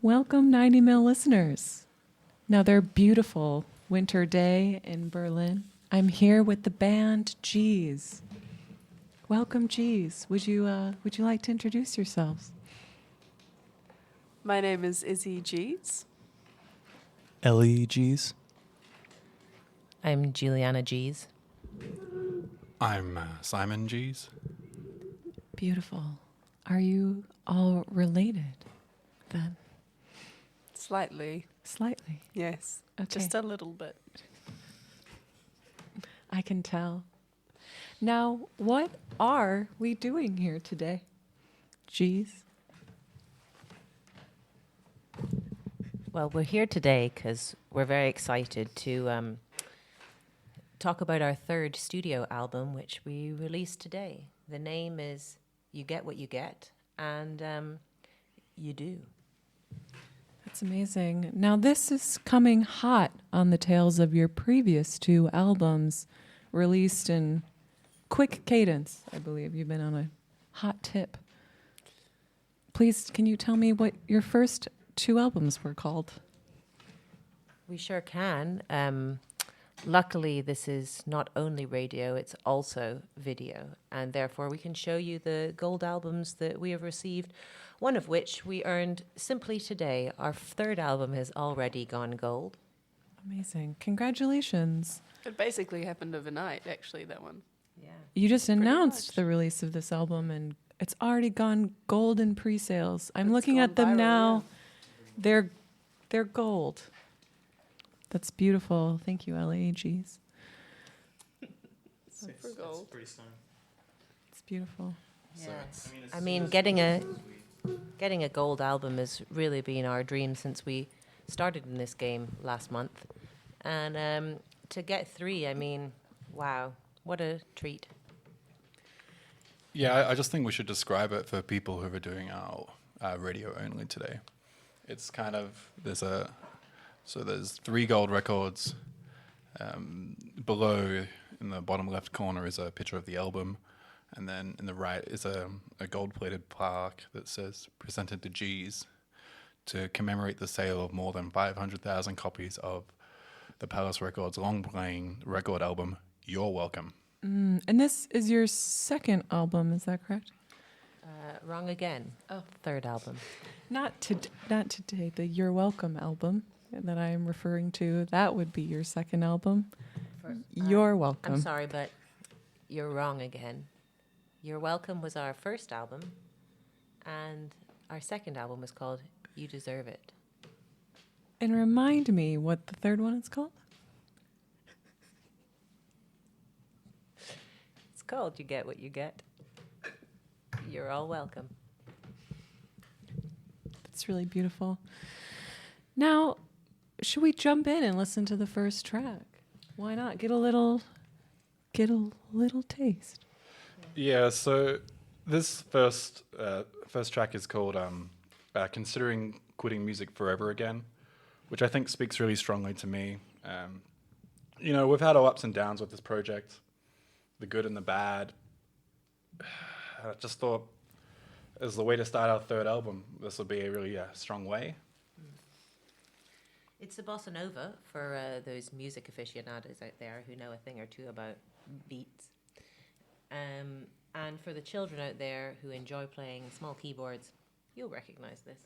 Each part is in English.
Welcome 90 Mil listeners. Another beautiful winter day in Berlin. I'm here with the band JEES. Welcome JEES. Would you like to introduce yourselves? My name is Izzy JEES. Ellie JEES. I'm Juliana JEES. I'm Simon JEES. Beautiful. Are you all related then? Slightly, Slightly. yes. Okay. Just a little bit. I can tell. Now, what are we doing here today? JEES? Well, we're here today because we're very excited to talk about our third studio album, which we released today. The name is You Get What You Get, and you do. That's amazing. Now, this is coming hot on the tails of your previous two albums, released in quick cadence. I believe you've been on a hot tip. Please, can you tell me what your first two albums were called? We sure can. Luckily, this is not only radio, it's also video, and therefore we can show you the gold albums that we have received, one of which we earned simply today. Our third album has already gone gold. Amazing. Congratulations. It basically happened overnight, actually, that one. Yeah. You just Pretty announced much. the release of this album, and it's already gone gold in pre-sales. I'm It's looking gone at them viral, now. They're gold. That's beautiful. Thank you, Ellie. Jeez. For gold. pretty stunning. It's beautiful. Yeah. I mean, getting a gold album has really been our dream since we started in this game last month. And to get three, I mean, wow, what a treat. Yeah, I just think we should describe it for people who are doing our radio only today. It's kind of, there's 3 gold records. Below, in the bottom left corner, is a picture of the album. And then in the right is a gold-plated plaque that says, presented to JEES, to commemorate the sale of more than 500,000 copies of the Palace Records long-playing record album, You're Welcome. And this is your second album, is that correct? Wrong again. Oh. Third album. Not today. The You're Welcome album that I am referring to, that would be your second album. You're welcome. I'm sorry, but you're wrong again. You're Welcome was our first album, and our second album was called You Deserve It. And remind me what the third one is called? It's called You Get What You Get. You're all welcome. That's really beautiful. Now, should we jump in and listen to the first track? Why not? Get a little taste. Yeah, so this first track is called Considering Quitting Music Forever Again, which I think speaks really strongly to me. We've had our ups and downs with this project, the good and the bad. I just thought, as the way to start our third album, this would be a really strong way. It's a bossa nova for those music aficionados out there who know a thing or two about beats. And for the children out there who enjoy playing small keyboards, you'll recognize this.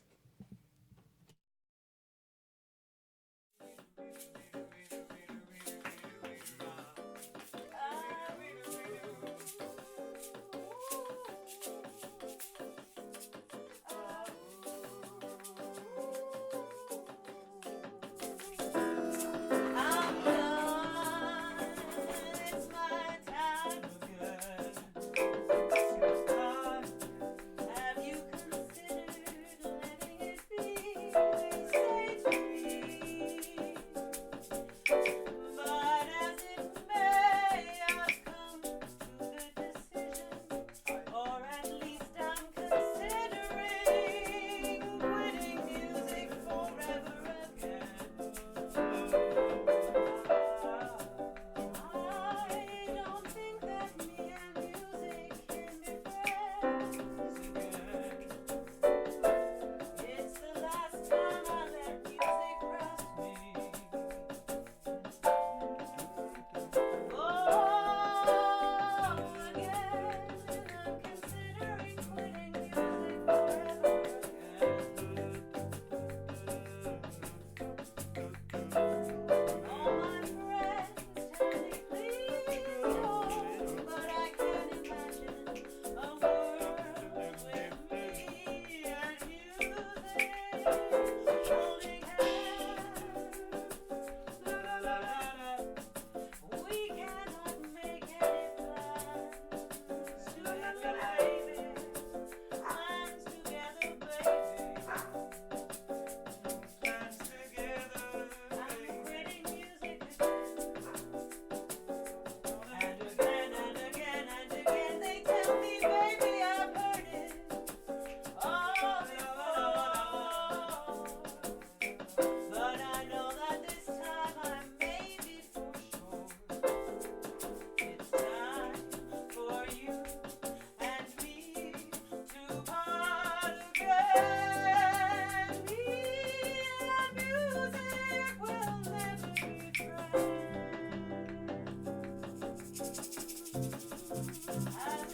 I've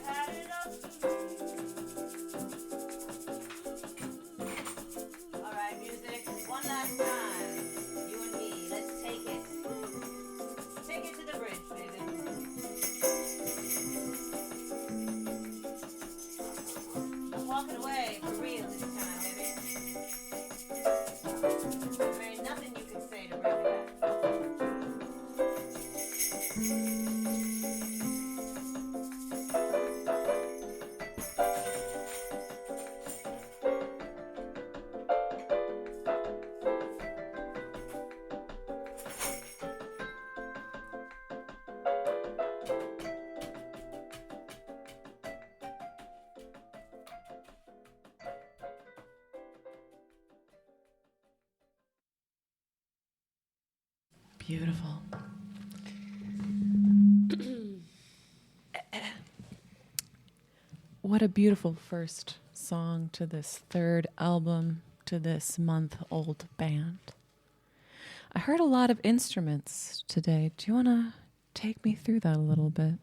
had enough. All right, music. One last time. You and me. Let's take it. Take it to the bridge, baby. I'm walking away for real this time, baby. There ain't nothing you can say to bring me back. Beautiful. What a beautiful first song to this third album to this month-old band. I heard a lot of instruments today. Do you want to take me through that a little bit?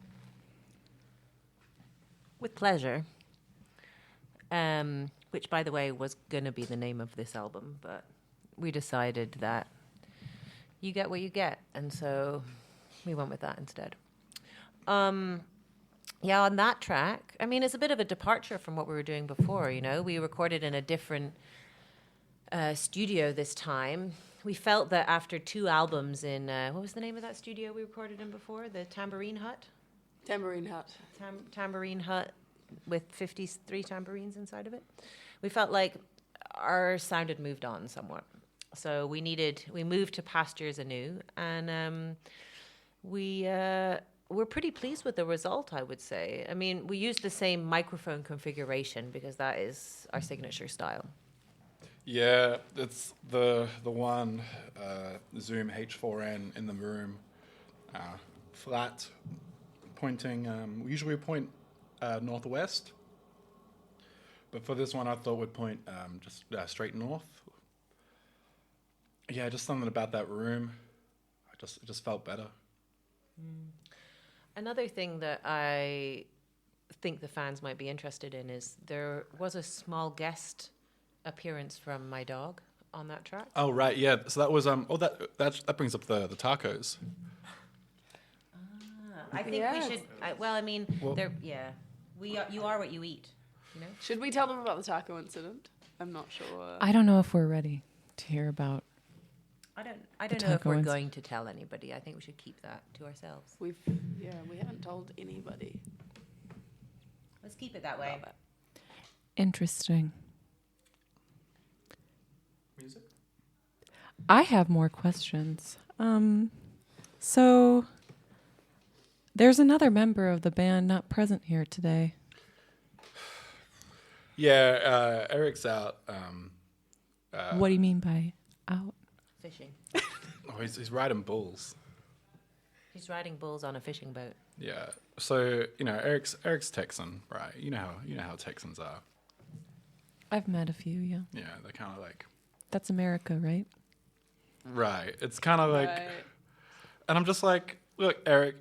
With pleasure. Which, by the way, was going to be the name of this album, but we decided that you get what you get, and so we went with that instead. Yeah, on that track, I mean, it's a bit of a departure from what we were doing before, you know? We recorded in a different studio this time. We felt that after 2 albums in, what was the name of that studio we recorded in before? The Tambourine Hut? Tambourine Hut. Tambourine Hut with 53 tambourines inside of it. We felt like our sound had moved on somewhat. So we moved to pastures anew, and we're pretty pleased with the result, I would say. I mean, we used the same microphone configuration because that is our signature style. Yeah, it's the one Zoom H4n in the room, flat, pointing. We usually point northwest, but for this one I thought we'd point just straight north. Yeah, just something about that room. It just felt better. Another thing that I think the fans might be interested in is there was a small guest appearance from my dog on that track. Oh right, yeah. So that was that brings up the tacos. I think we should. You are what you eat. You know. Should we tell them about the taco incident? I'm not sure. I don't know if we're ready to hear about. I don't know if we're going to tell anybody. I think we should keep that to ourselves. We haven't told anybody. Let's keep it that way. about that. Interesting. Music? I have more questions. So there's another member of the band not present here today. Yeah, Eric's out. What do you mean by out? Fishing. Oh, he's riding bulls. He's riding bulls on a fishing boat. Yeah. So Eric's Texan, right? You know how Texans are. I've met a few, yeah. Yeah, they're kind of like. That's America, right? Right. It's kind of like, Right. and I'm just like, look, Eric.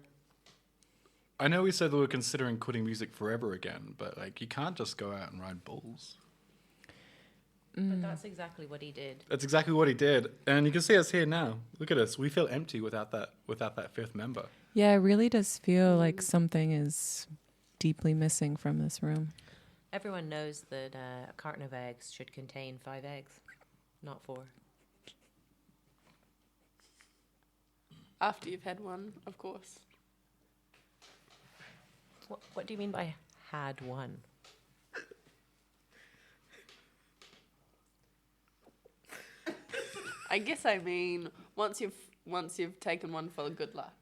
I know we said that we're considering quitting music forever again, but like you can't just go out and ride bulls. But that's exactly what he did. That's exactly what he did, and you can see us here now. Look at us. We feel empty without that 5th member. Yeah, it really does feel like something is deeply missing from this room. Everyone knows that a carton of eggs should contain 5 eggs, not 4. After you've had one, of course. What do you mean by had one? I guess I mean once you've taken one for good luck.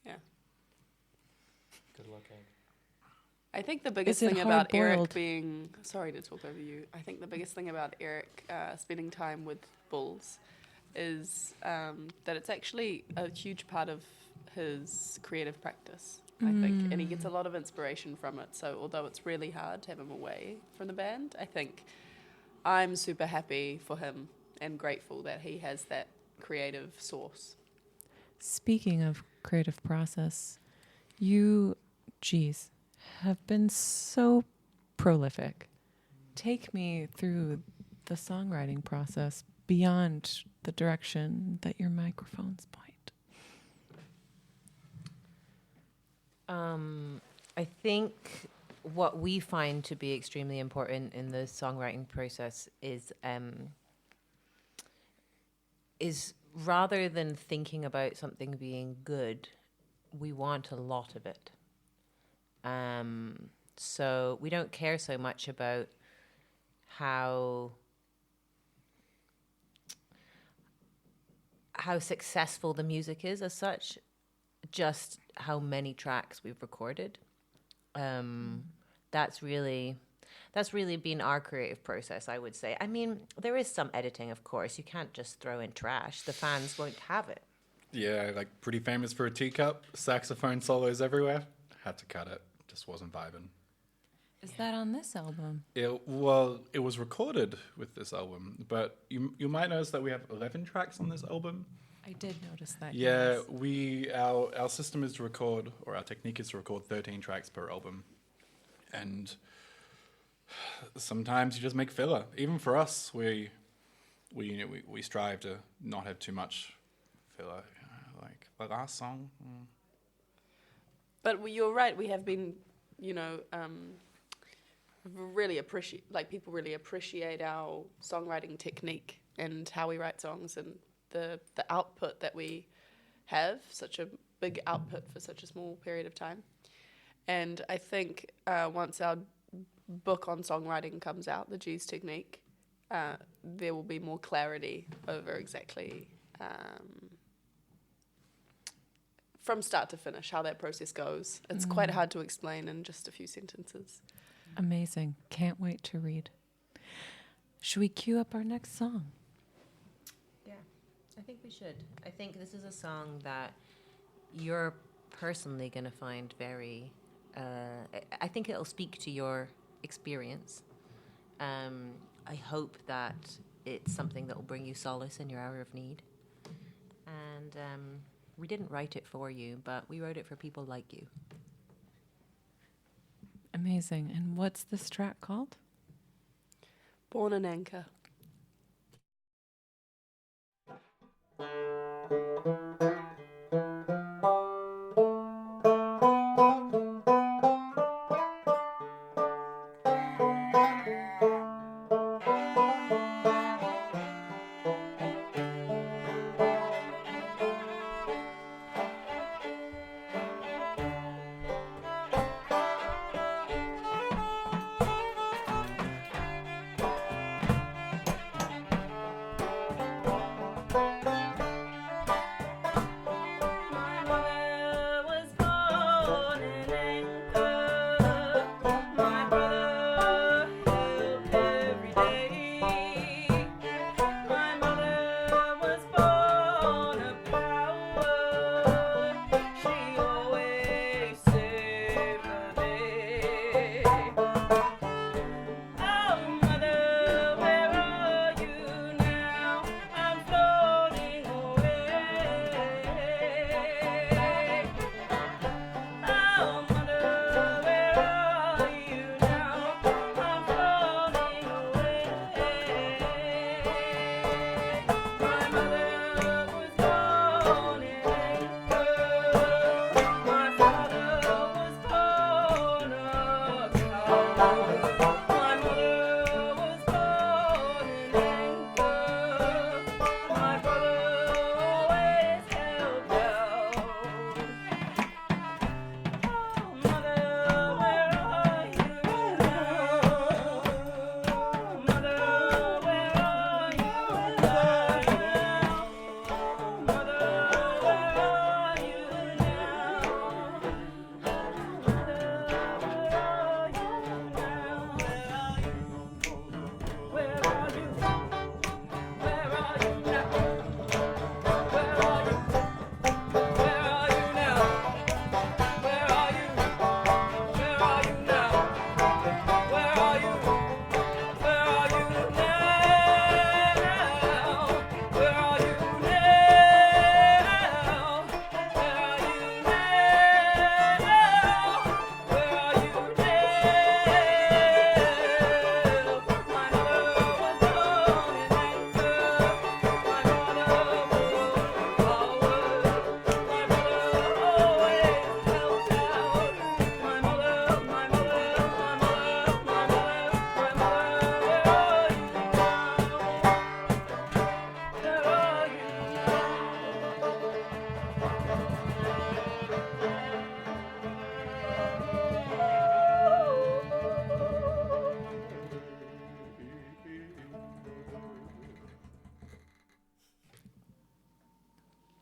Yeah. Good luck, egg. I think the biggest Is it thing about Eric hard-boiled? being sorry to talk over you. I think the biggest thing about Eric spending time with bulls is that it's actually a huge part of his creative practice. I think, and he gets a lot of inspiration from it. So although it's really hard to have him away from the band, I think I'm super happy for him and grateful that he has that creative source. Speaking of creative process, You, JEES, have been so prolific. Take me through the songwriting process beyond the direction that your microphones point. I think what we find to be extremely important in the songwriting process is rather than thinking about something being good, we want a lot of it. So we don't care so much about how successful the music is as such, just how many tracks we've recorded. That's really been our creative process, I would say. I mean, there is some editing, of course. You can't just throw in trash. The fans won't have it. Yeah, like Pretty Famous for a Teacup, saxophone solos everywhere. Had to cut it. Just wasn't vibing. Is that on this album? It was recorded with this album, but you might notice that we have 11 tracks on this album. I did notice that. Yeah, yes. our system is to record, or our technique is to record 13 tracks per album. And sometimes you just make filler. Even for us, we strive to not have too much filler. Like the last song. But you're right. We have been, really people really appreciate our songwriting technique and how we write songs and the output that we have, such a big output for such a small period of time. And I think once our book on songwriting comes out, the JEES technique, there will be more clarity over exactly from start to finish how that process goes. It's quite hard to explain in just a few sentences. Amazing. Can't wait to read. Should we cue up our next song? Yeah, I think we should. I think this is a song that you're personally going to find very... I think it'll speak to your experience. I hope that it's something that will bring you solace in your hour of need. And we didn't write it for you, but we wrote it for people like you. Amazing. And what's this track called? Born an Anchor.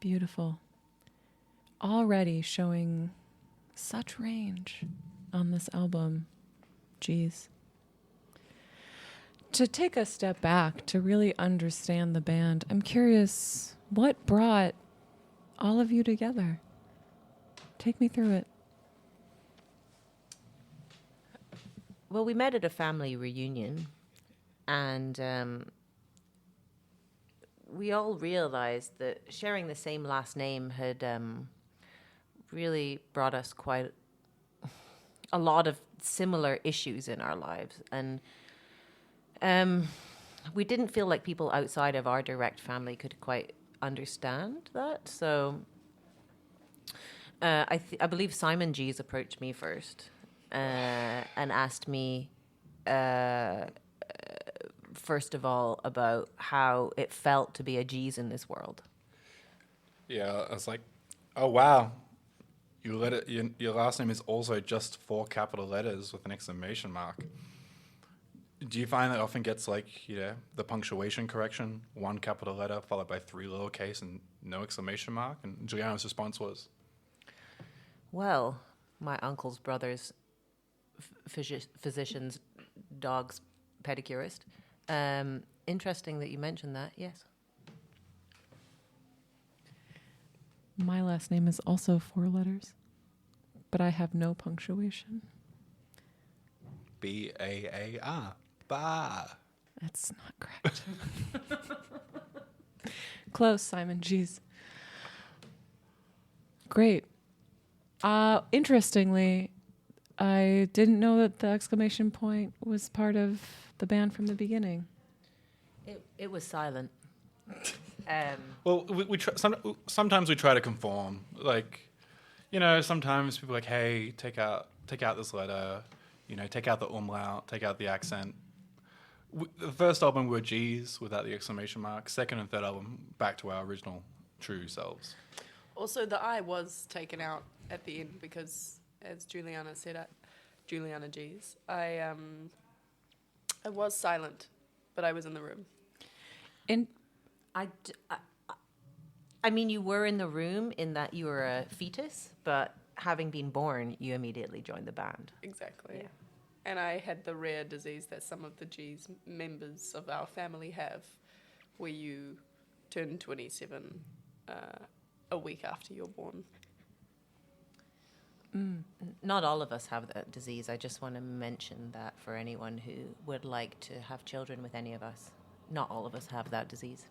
Beautiful. Already showing such range on this album. JEES. To take a step back, to really understand the band, I'm curious, what brought all of you together? Take me through it. Well, we met at a family reunion, and we all realized that sharing the same last name had really brought us quite a lot of similar issues in our lives. And we didn't feel like people outside of our direct family could quite understand that. So I believe Simon JEES approached me first and asked me, first of all, about how it felt to be a JEES in this world. Yeah, I was like, oh wow, your last name is also just 4 capital letters with an exclamation mark. Do you find that often gets like, the punctuation correction, 1 capital letter followed by 3 lowercase and no exclamation mark? And Juliana's response was, Well, my uncle's brother's physician's dog's pedicurist. Interesting that you mentioned that, yes. My last name is also 4 letters, but I have no punctuation. B-A-A-R. Barr. That's not correct. Close, Simon. JEES. Great. Interestingly, I didn't know that the exclamation point was part of the band from the beginning. It was silent. Well, we sometimes we try to conform. Like, sometimes people are like, hey, take out this letter, take out the umlaut, take out the accent. The first album were JEES without the exclamation mark. Second and third album, back to our original true selves. Also, the I was taken out at the end because, as Juliana said, Juliana JEES, I was silent, but I was in the room. I mean, you were in the room in that you were a fetus, but having been born, you immediately joined the band. Exactly. Yeah. And I had the rare disease that some of the JEES members of our family have, where you turn 27 a week after you're born. Not all of us have that disease. I just want to mention that for anyone who would like to have children with any of us. Not all of us have that disease.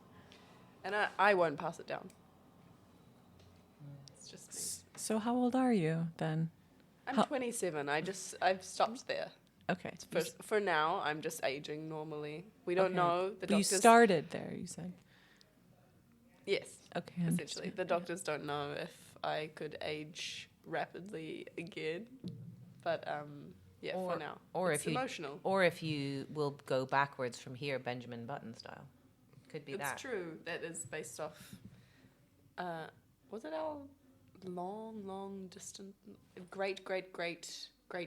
And I won't pass it down. It's just me. So how old are you then? I'm How- 27. I've stopped there. Okay. For now, I'm just aging normally. We don't Okay. know. The But you doctors. started there, you said. Yes, Okay. I essentially. understand. The doctors don't know if I could age rapidly again. But yeah, for now. Or it's if you emotional. or if you will go backwards from here, Benjamin Button style. Could be It's that. true. That is based off. Was it our long distant great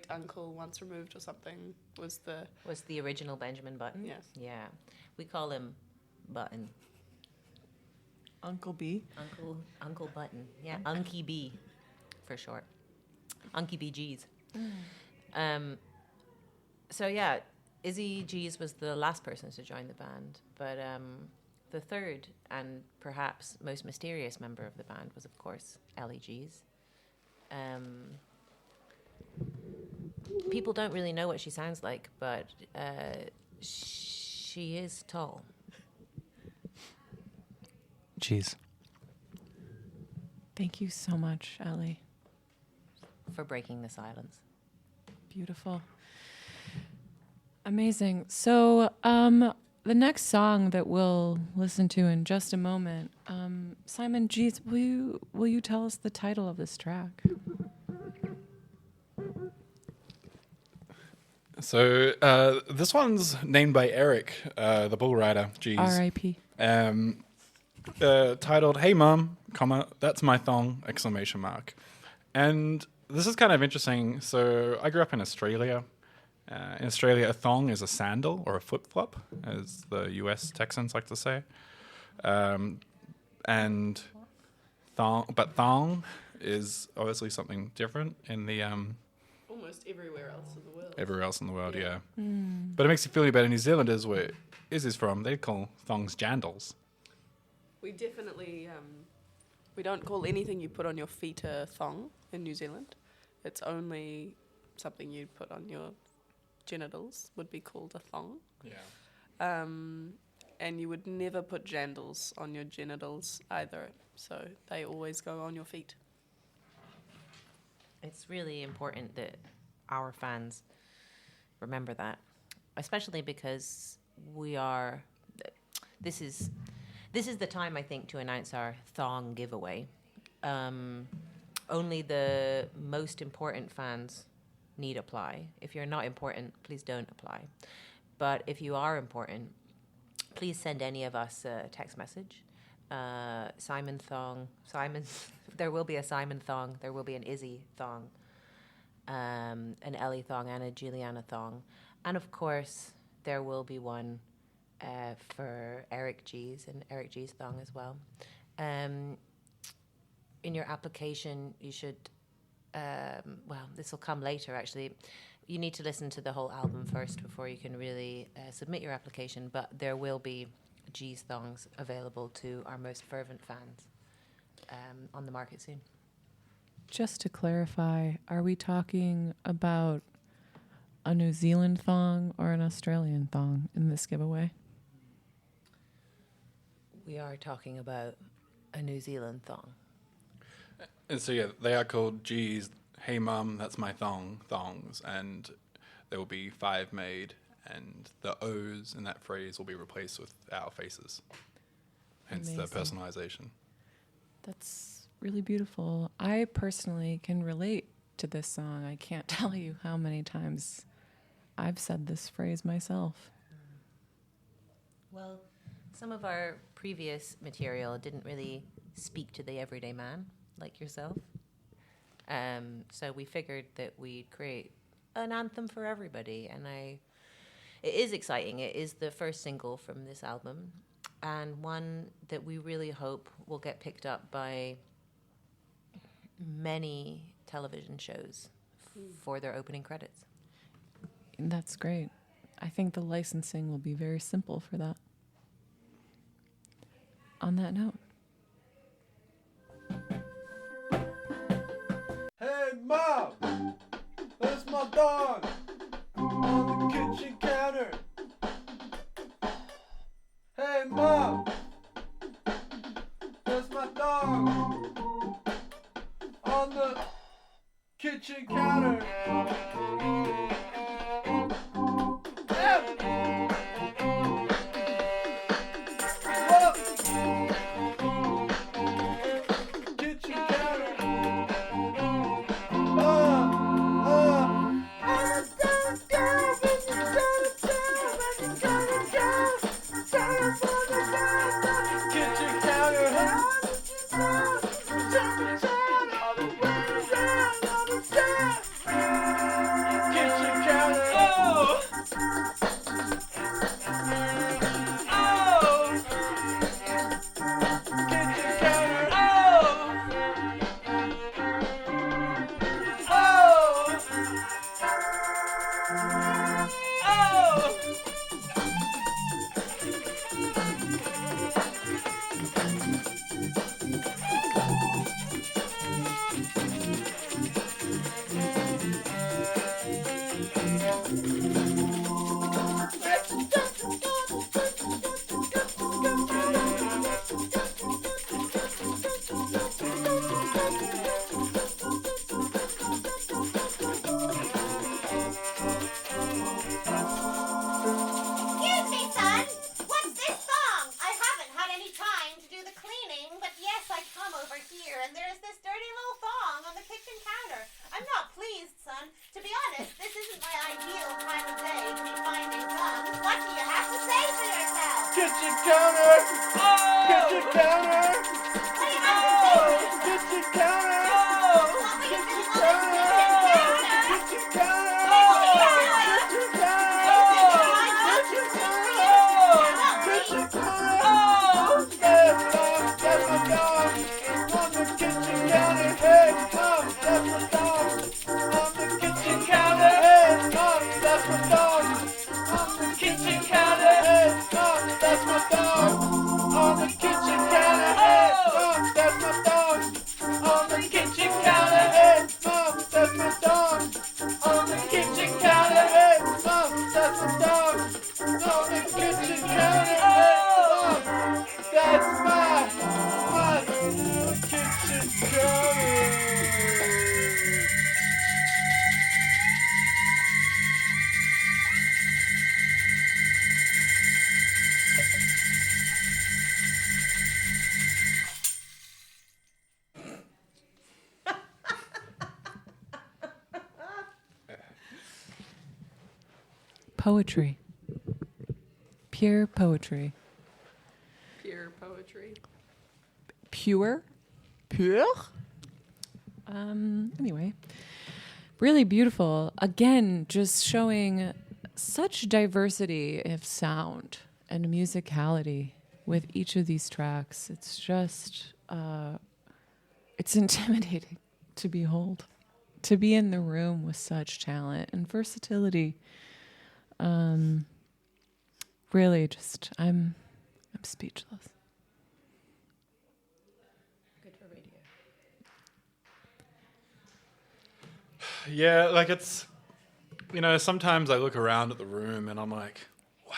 uncle once removed or something? Was the original Benjamin Button? Yes. Yeah. We call him Button. Uncle B. Uncle Button. Yeah, Unky B for short. Unky B JEES. So yeah, Izzy JEES was the last person to join the band, but the third and perhaps most mysterious member of the band was, of course, Ellie JEES. People don't really know what she sounds like, but she is tall. JEES. Thank you so much, Ellie. For breaking the silence. Beautiful. Amazing. So the next song that we'll listen to in just a moment, Simon JEES, will you tell us the title of this track? So this one's named by Eric, the bull rider, JEES. R.I.P. Titled "Hey Mom, comma, that's my thong!" exclamation mark. And this is kind of interesting. So I grew up in Australia. In Australia, a thong is a sandal or a flip-flop, as the US Texans like to say. And thong is obviously something different in the Almost everywhere else in the world. everywhere else in the world, yeah. Mm. But it makes you feel better. New Zealanders, where Iz is from, they call thongs jandals. We definitely, we don't call anything you put on your feet a thong in New Zealand. It's only something you put on your genitals would be called a thong. Yeah. And you would never put jandals on your genitals either. So they always go on your feet. It's really important that our fans remember that, especially because we are. This is the time, I think, to announce our thong giveaway. Only the most important fans need apply. If you're not important, please don't apply. But if you are important, please send any of us a text message. Simon thong. There will be a Simon thong. There will be an Izzy thong, an Ellie thong, and a Juliana thong, and of course there will be one for Eric G's and Eric G's thong as well. In your application, you should. Well, this will come later. Actually, you need to listen to the whole album first before you can really submit your application. But there will be JEES thongs available to our most fervent fans on the market soon. Just to clarify, are we talking about a New Zealand thong or an Australian thong in this giveaway? We are talking about a New Zealand thong. And so, yeah, they are called JEES. Hey, Mum, that's my thongs. And there will be 5 made. And the O's in that phrase will be replaced with our faces. Hence the Amazing. personalization. That's really beautiful. I personally can relate to this song. I can't tell you how many times I've said this phrase myself. Well, some of our previous material didn't really speak to the everyday man like yourself. So we figured that we'd create an anthem for everybody. And it is exciting. It is the first single from this album, and one that we really hope will get picked up by many television shows for their opening credits. That's great. I think the licensing will be very simple for that. On that note. Hey, Mom! There's my dog on the kitchen counter. Hey, Mom! There's my dog on the kitchen counter. Excuse me, son. What's this song? I haven't had any time to do the cleaning, but yes, I come over here and there's this dirty little thong on the kitchen counter. I'm not pleased, son. To be honest, this isn't my ideal time of day to be finding thongs. What do you have to say for yourself? Kitchen counter! Kitchen counter! What do you have to say for yourself? Kitchen counter! What were you doing on this kitchen counter? Kitchen counter! Kitchen counter! Kitchen counter! poetry. Pure poetry. Pure poetry. Pure? Pure? Anyway, really beautiful. Again, just showing such diversity of sound and musicality with each of these tracks. It's just, it's intimidating to behold, to be in the room with such talent and versatility. Really, just I'm speechless. Good for radio. Yeah, like it's, sometimes I look around at the room and I'm like, wow,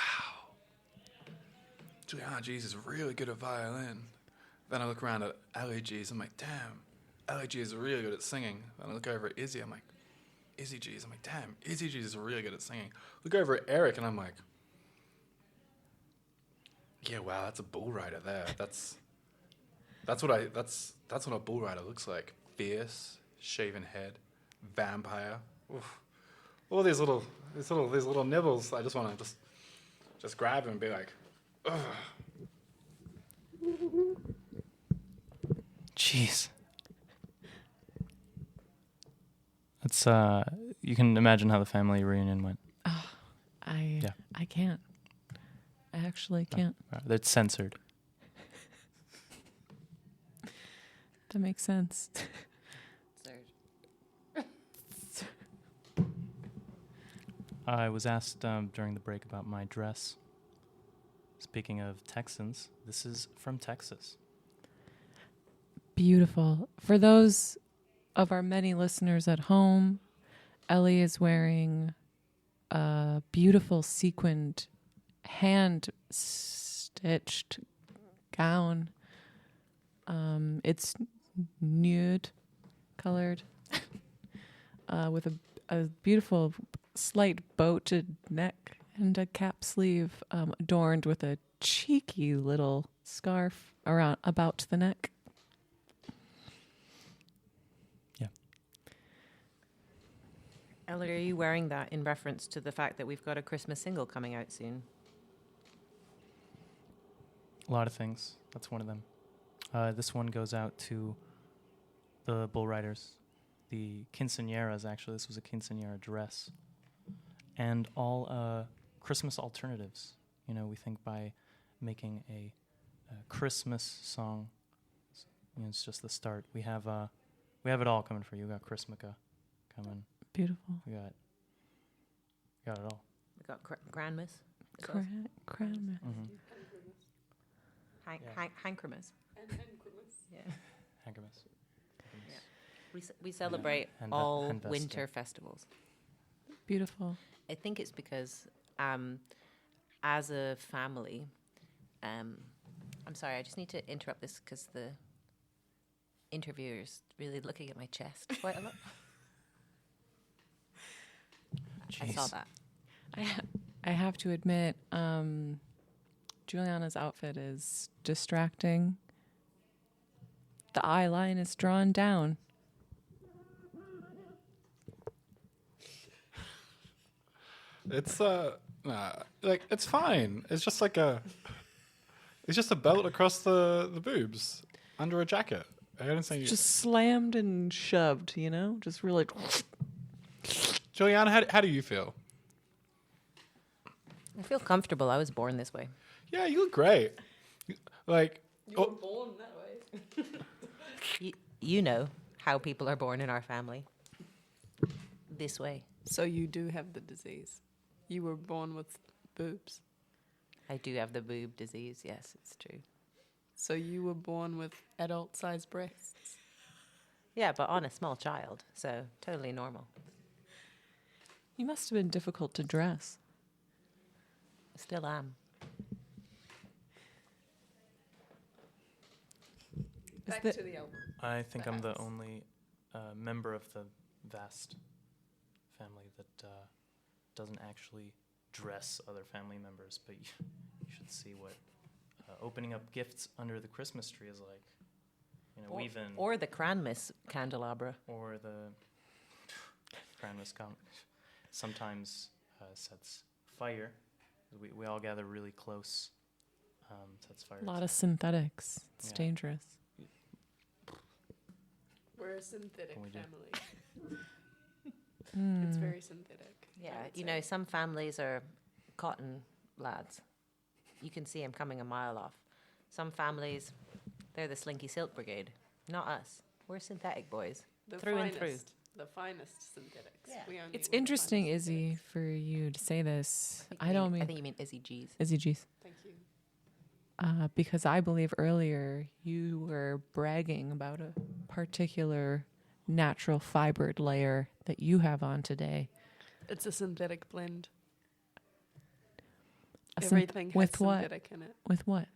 Juliana JEES is really good at violin. Then I look around at JEES, I'm like, damn, JEES is really good at singing. Then I look over at Izzy, I'm like, JEES, I'm like, damn, JEES is really good at singing. Look over at Eric and I'm like, yeah, wow, that's a bull rider there. That's what a bull rider looks like. Fierce, shaven head, vampire. Oof. All these little nibbles. I just want to just grab them and be like, ugh. Jeez. That's you can imagine how the family reunion went. I can't. I actually can't. That's censored. That makes sense. I was asked during the break about my dress. Speaking of Texans, this is from Texas. Beautiful. For those of our many listeners at home, Ellie is wearing a beautiful sequined, hand-stitched gown. It's nude colored with a beautiful slight boated neck and a cap sleeve adorned with a cheeky little scarf about the neck. Yeah. Ellie, are you wearing that in reference to the fact that we've got a Christmas single coming out soon? A lot of things. That's one of them. This one goes out to the bull riders, the quinceañeras, actually. This was a quinceañera dress. And all Christmas alternatives. We think by making a Christmas song, it's just the start. We have it all coming for you. We got Chrismica coming. Beautiful. We got it all. We got Grandmas. Crown. Mm-hmm. Hankramas. Yeah. Hankramas. We celebrate And all Vesta. winter festivals. Beautiful. I think it's because as a family, I'm sorry, I just need to interrupt this because the interviewer's really looking at my chest quite a lot. I saw Jeez. that. I have to admit, Juliana's outfit is distracting. The eye line is drawn down. It's it's fine. It's just it's just a belt across the boobs under a jacket. I didn't say Just slammed and shoved, Just really. Juliana, how do you feel? I feel comfortable. I was born this way. Yeah, you look great. You were born that way. You know how people are born in our family. This way. So you do have the disease. You were born with boobs. I do have the boob disease. Yes, it's true. So you were born with adult-sized breasts. Yeah, but on a small child, so totally normal. You must have been difficult to dress. I still am. Back the- to the album. I think I'm the Perhaps. only member of the vast family that doesn't actually dress other family members, but you should see what opening up gifts under the Christmas tree is like. Or the Cranmas candelabra. Or the Christmas sometimes sets fire. We all gather really close. Sets fire. A lot to- of synthetics. It's Yeah. dangerous. We're a synthetic Can we do- family. Hmm. It's very synthetic. I Yeah, would you say. know, some families are cotton lads. You can see them coming a mile off. Some families, they're the Slinky Silk Brigade. Not us. We're synthetic boys. The through and through. The finest synthetics. Yeah. We only It's want the interesting, finest Izzy, synthetics. for you to say this. think I you don't mean- I mean think you mean Izzy G's. Izzy G's. Thank you. Because I believe earlier you were bragging about a particular natural fibered layer that you have on today. It's a synthetic blend. A synth- Everything has with what? synthetic in it. With what?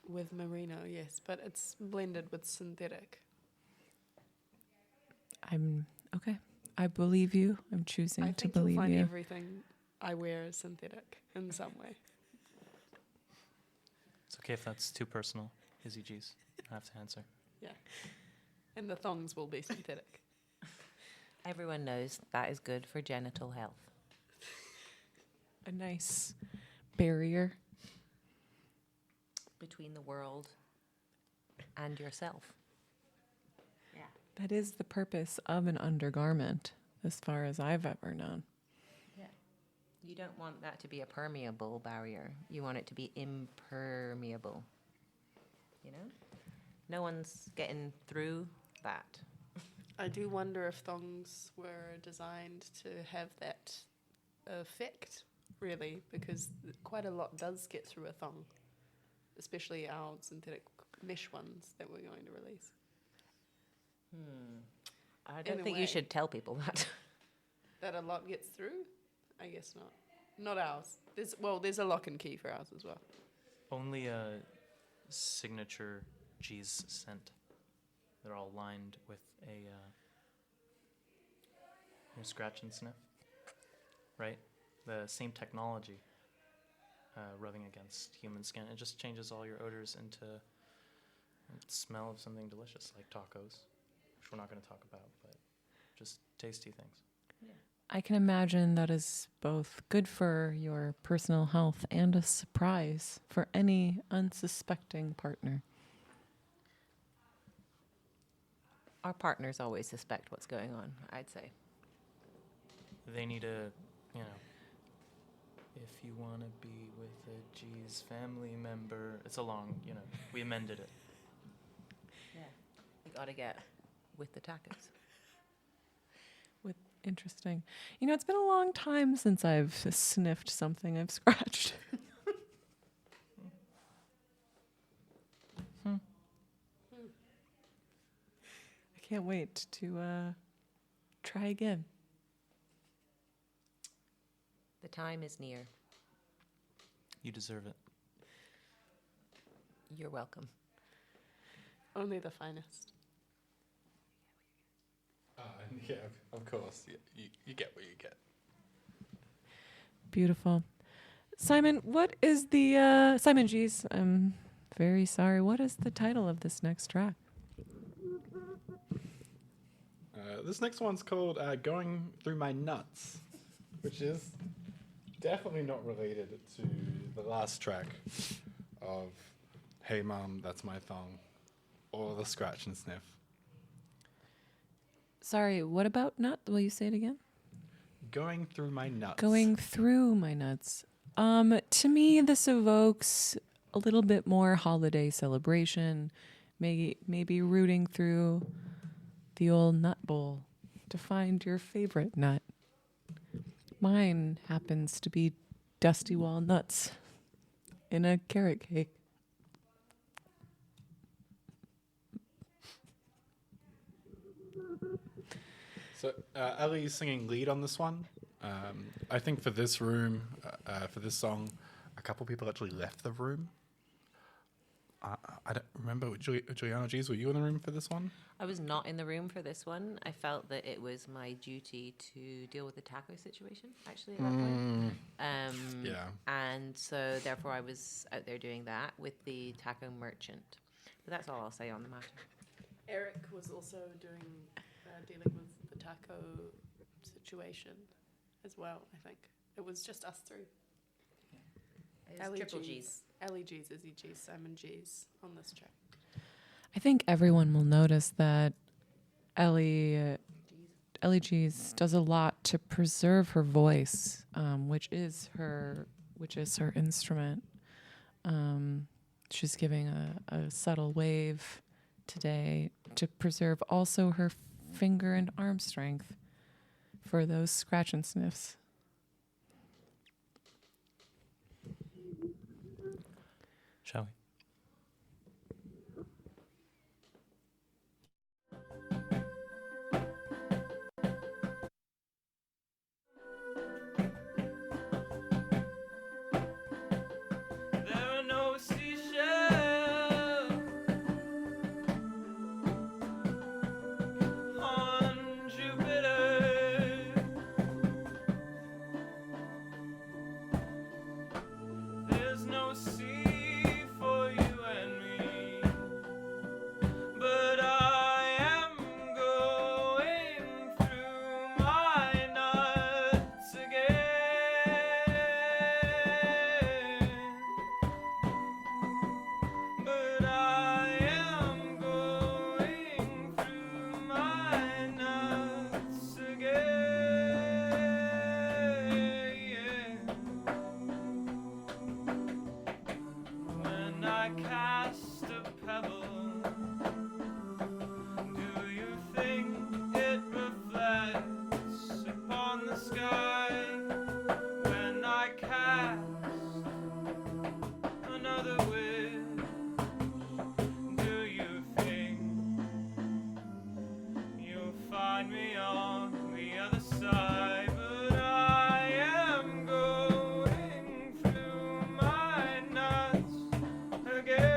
With merino, yes, but it's blended with synthetic. I'm okay. I believe you. I'm choosing I to think you'll believe find you. everything I wear is synthetic in some way. It's okay if that's too personal. Izzy G's. I have to answer. Yeah. And the thongs will be synthetic. Everyone knows that is good for genital health. A nice barrier. Between the world and yourself. Yeah. That is the purpose of an undergarment, as far as I've ever known. Yeah. You don't want that to be a permeable barrier. You want it to be impermeable. You know? No one's getting through that. I do wonder if thongs were designed to have that effect, really, because quite a lot does get through a thong, especially our synthetic mesh ones that we're going to release. I In don't a think way. you should tell people that. That a lot gets through? I guess not. Not ours. There's a lock and key for ours as well. Only a signature JEES scent. They're all lined with a scratch and sniff, right? The same technology, rubbing against human skin. It just changes all your odors into a smell of something delicious, like tacos, which we're not going to talk about, but just tasty things. I can imagine that is both good for your personal health and a surprise for any unsuspecting partner. Our partners always suspect what's going on, I'd say. They need a, if you want to be with a JEES family member. It's a long, we amended it. Yeah. We gotta get with the tacos. Interesting. You know, it's been a long time since I've sniffed something I've scratched. I can't wait to try again. The time is near. You deserve it. You're welcome. Only the finest. Yeah, of course. Yeah, you get what you get. Beautiful. Simon, what is the Simon G's? I'm very sorry. What is the title of this next track? This next one's called Going Through My Nuts, which is definitely not related to the last track of Hey Mom, That's My Thong, or the Scratch and Sniff. Sorry, what about nut? Will you say it again? Going Through My Nuts. Going through my nuts. To me, this evokes a little bit more holiday celebration, maybe rooting through the old nut bowl to find your favorite nut. Mine happens to be dusty walnuts in a carrot cake. So Ellie's singing lead on this one. I think for this room, for this song, a couple people actually left the room. I don't remember. Juliana G's, were you in the room for this one? I was not in the room for this one. I felt that it was my duty to deal with the taco situation, actually, at that point. Yeah. And so, therefore, I was out there doing that with the taco merchant. But that's all I'll say on the matter. Eric was also dealing with the taco situation as well, I think. It was just us three. Triple G's. Ellie G's, Izzy G's, Simon G's on this track. I think everyone will notice that Ellie G's does a lot to preserve her voice, which is her instrument. She's giving a subtle wave today to preserve also her finger and arm strength for those scratch and sniffs. Shall we? There are no seashells on Jupiter. There's no sea for you and me, but I am going through my nuts again. But I am going through my nuts again. When I cast a pebble, do you think it reflects upon the sky? When I cast another wish, do you think you'll find me on the other side? But I am going through my nuts again.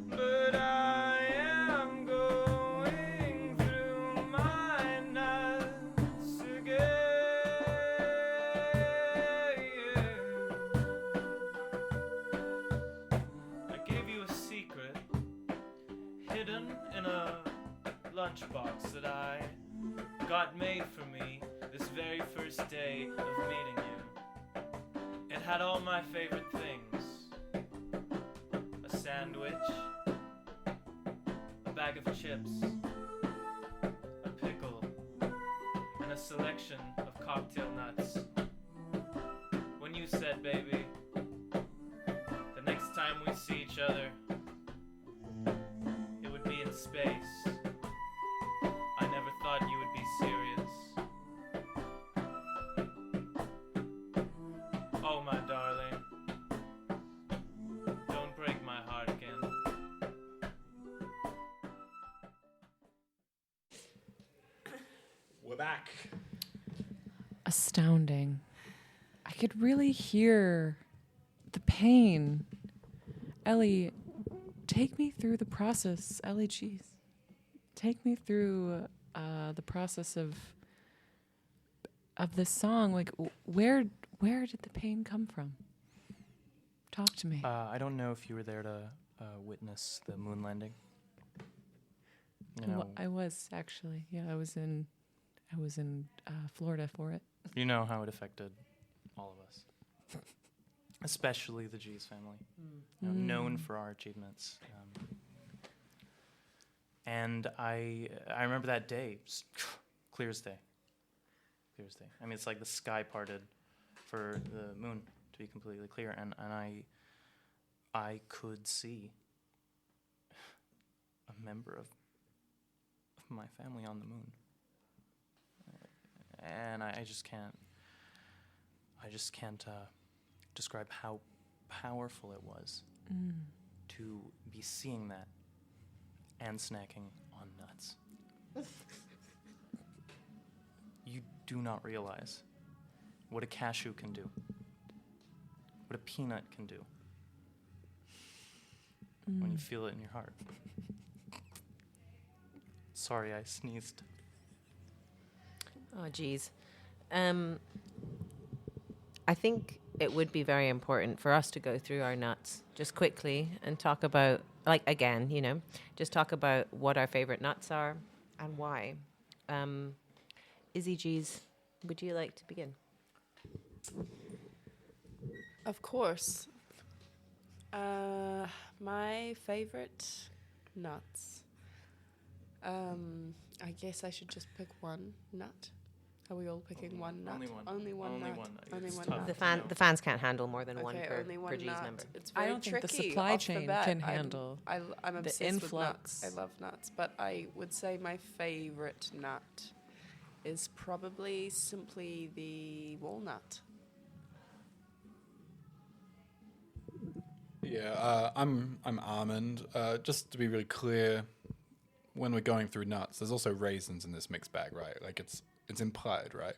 But I am going through my nuts again. I gave you a secret hidden in a lunchbox that I got made for me this very first day of meeting you. It had all my favorite things: a sandwich, a bag of chips, a pickle, and a selection of cocktail nuts. When you said, baby, the next time we see each other, it would be in space, I never thought you would be serious. Oh, my darling, don't break my heart again. We're back. Astounding. I could really hear the pain. Ellie, take me through the process. Ellie, geez. Take me through the process of this song. Like, where did the pain come from? Talk to me. I don't know if you were there to witness the moon landing. You know, I was actually. Yeah, I was in Florida for it. you know how it affected all of us, especially the G's family, you know, known for our achievements. And I remember that day, clear as day. Clear as day. I mean, it's like the sky parted for the moon to be completely clear, and I could see a member of my family on the moon. And I just can't describe how powerful it was to be seeing that and snacking on nuts. You do not realize what a cashew can do, what a peanut can do when you feel it in your heart. Sorry, I sneezed. Oh, geez. I think it would be very important for us to go through our nuts just quickly and talk about, like, again, you know, just talk about what our favorite nuts are, and why. Izzy G's, would you like to begin? Of course. My favorite nuts. I guess I should just pick one nut. Are we all picking one nut? Only one. Only one Only nut. one nut. Only It's one tough. nut. The fans can't handle more than one Okay, per, only per one G's nut. member. It's I very don't think the tricky supply off the chain bat. can handle I'm the obsessed influx. with nuts. I love nuts, but I would say my favorite nut is probably simply the walnut. Yeah, I'm almond. Just to be really clear, when we're going through nuts, there's also raisins in this mixed bag, right? Like it's implied, right?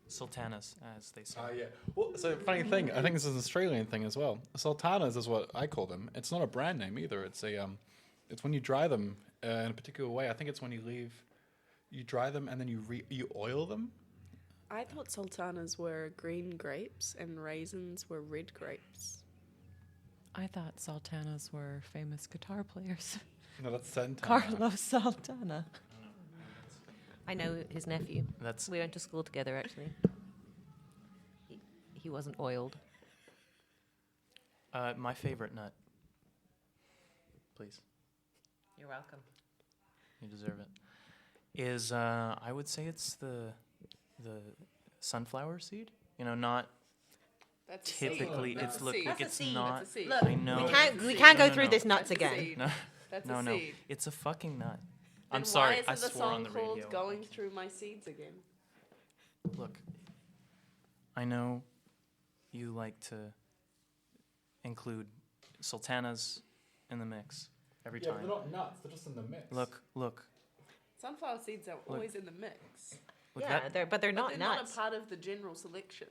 Sultanas, as they say. Yeah. Well, so funny thing, I think this is an Australian thing as well. Sultanas is what I call them. It's not a brand name either. It's it's when you dry them in a particular way. I think it's when you dry them and then you oil them. I thought sultanas were green grapes and raisins were red grapes. I thought Sultanas were famous guitar players. No, that's Santana. Carlos Sultana. I know his nephew. That's We went to school together, actually. He wasn't oiled. my favorite nut. Please, You're welcome. you deserve it. Is I would say it's the sunflower seed. You know, not That's typically. That's It's a look seed. like That's it's a seed. not. That's a seed. Look, I know. we can't go No, through no. this nuts That's a again. seed. No, That's no, a no. seed. It's a fucking nut. Then I'm sorry. Why I is it the swore on song the called radio. "Going Through My Seeds" again? Look, I know you like to include sultanas in the mix every time. not nuts. They're just in the mix. Look, Sunflower seeds are always in the mix. look. Yeah, That, they're But not they're nuts. not a part of the general selection.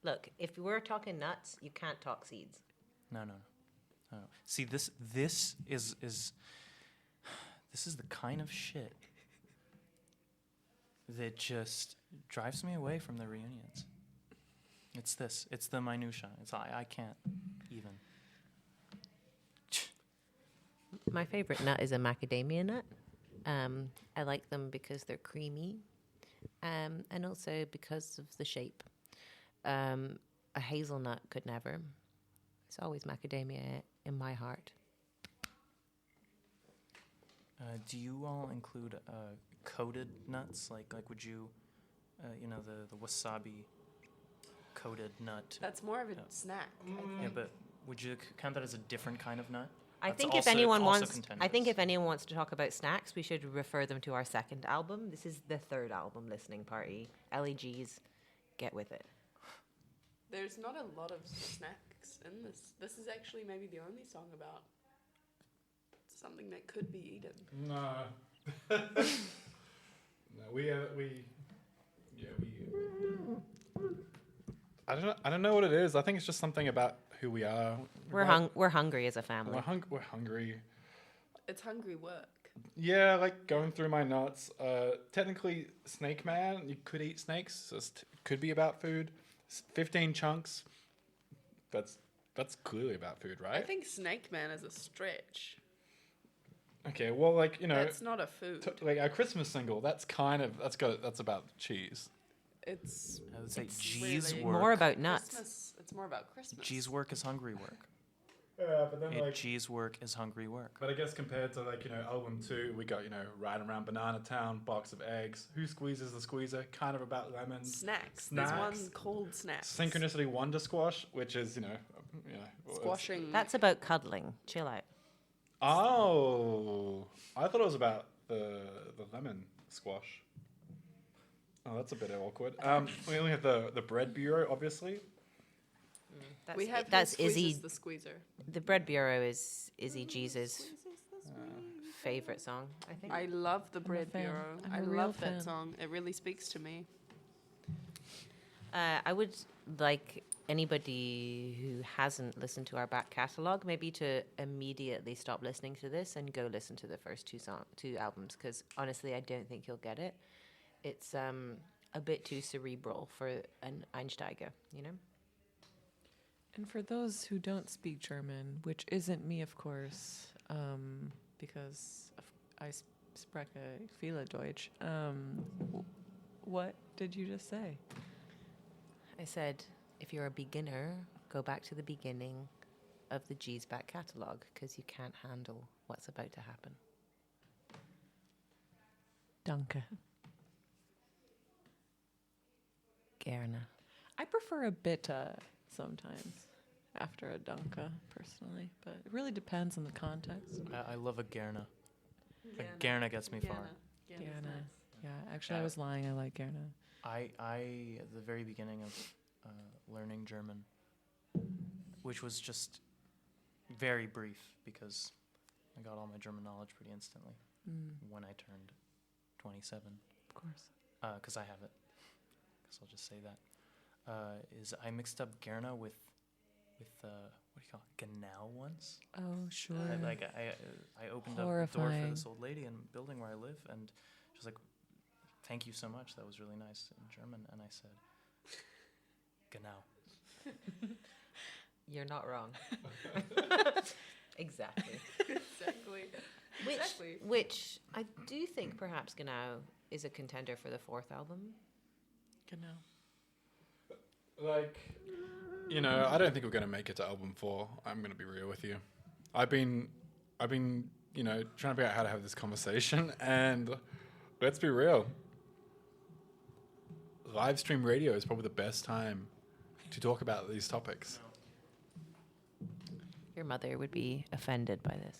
Look, if we're talking nuts, you can't talk seeds. no. See, this is the kind of shit that just drives me away from the reunions. It's this. It's the minutia. I can't even. My favorite nut is a macadamia nut. I like them because they're creamy, and also because of the shape. A hazelnut could never. It's always macadamia in my heart. Do you all include coated nuts? Like would you, the wasabi coated nut? That's more of a Yeah. snack. I Yeah, think. but would you count that as a different kind of nut? I That's think also- if anyone also wants, contentious. if anyone wants to talk about snacks, we should refer them to our second album. This is the third album listening party. LEGs, get with it. There's not a lot of snacks in this. This is actually maybe the only song about something that could be eaten. No. No, we. I don't know what it is. I think it's just something about who we are. We're hungry as a family. We're hungry. It's hungry work. Yeah, like going through my nuts. Technically, Snake Man, you could eat snakes. So it could be about food. 15 chunks. That's clearly about food, I right? think Snake Man is a stretch. Okay, well, like That's not a food. like our Christmas single. That's about cheese. It's I would say It's G's really work. More about nuts. Christmas. It's more about Christmas. G's work is hungry work. Yeah, but then G's work is hungry work. But I guess compared to album 2, we got riding around Banana Town, box of eggs. Who squeezes the squeezer? Kind of about lemons. Snacks. Snacks. There's one called snacks. Synchronicity Wonder Squash, which is Squashing. That's about cuddling. Chill out. Oh, I thought it was about the lemon squash. Oh, that's a bit awkward. We only have the bread bureau, obviously. we have that's who squeezes Izzy. the squeezer. The bread bureau is Izzy G's favorite song, I think. I love the bread fan. bureau. I'm I a real love fan. that song. It really speaks to me. I would like anybody who hasn't listened to our back catalogue maybe to immediately stop listening to this and go listen to the first two albums, because honestly I don't think you'll get it. It's a bit too cerebral for an Einsteiger, you know? And for those who don't speak German, which isn't me, of course, because I spreche viele Deutsch. What did you just say? I said, if you're a beginner, go back to the beginning of the JEES back catalogue because you can't handle what's about to happen. Danke. Gerne. I prefer a bitte sometimes after a danke, personally, but it really depends on the context. I love a Gerna. A Gerna gets me far. Gerne. Yeah, actually, I was lying. I like gerne. I at the very beginning of learning German, which was just very brief because I got all my German knowledge pretty instantly when I turned 27. Of course. Because I have it. Guess I'll just say that. Is I mixed up Gerna with what do you call it? Genau once. Oh, sure. I opened up the door for Horrifying. this old lady in the building where I live, and she was like, "Thank you so much. That was really nice in German." And I said, "Genau." You're not wrong. Exactly. Exactly. Which I do think perhaps Genau is a contender for the 4th album. Genau. Like, you know, I don't think we're going to make it to album 4. I'm going to be real with you. I've been, you know, trying to figure out how to have this conversation, and let's be real. Live stream radio is probably the best time to talk about these topics. Your mother would be offended by this.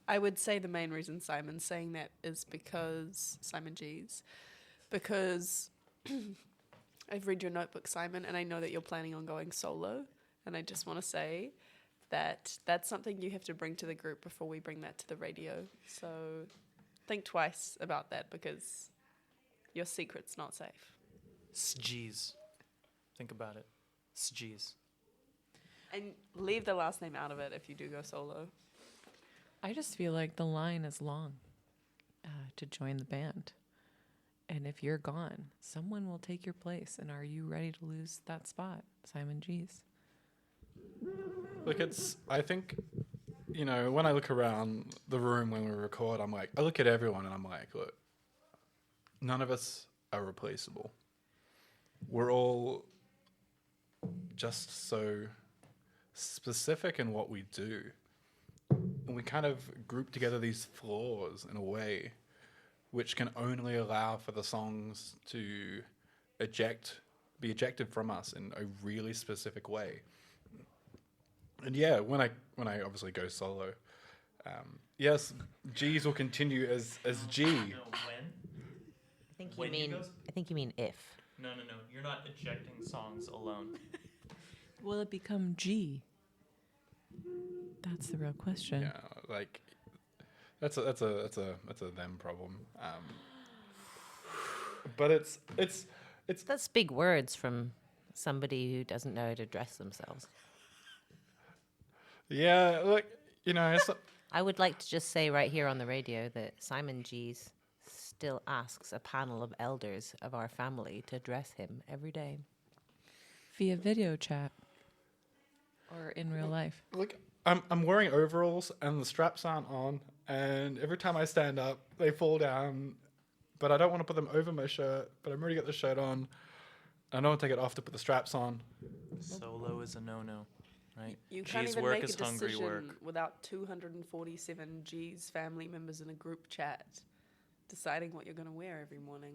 I would say the main reason Simon's saying that is because Simon JEES, because I've read your notebook, Simon, and I know that you're planning on going solo, and I just want to say that that's something you have to bring to the group before we bring that to the radio. So think twice about that because your secret's not safe. SJEES. Think about it. SJEES. And leave the last name out of it if you do go solo. I just feel like the line is long to join the band. And if you're gone, someone will take your place. And are you ready to lose that spot, Simon JEES? Look, I think, you know, when I look around the room when we record, I look at everyone and I'm like, look, none of us are replaceable. We're all just so specific in what we do. And we kind of group together these flaws in a way which can only allow for the songs to be ejected from us in a really specific way. And yeah, when I obviously go solo, yes, JEES will continue as G. No, when? I think you mean if. No. You're not ejecting songs alone. Will it become G? That's the real question. Yeah, like that's a them problem. But it's That's big words from somebody who doesn't know how to dress themselves. yeah, look, you know, it's I would like to just say right here on the radio that Simon JEES still asks a panel of elders of our family to dress him every day. Via video chat or in real life. look. I'm wearing overalls and the straps aren't on, and every time I stand up, they fall down. But I don't want to put them over my shirt. But I'm already got the shirt on. I don't want to take it off to put the straps on. Solo is a no-no, right? You can't JEES even work make a is hungry decision work. without 247 JEES family members in a group chat deciding what you're going to wear every morning.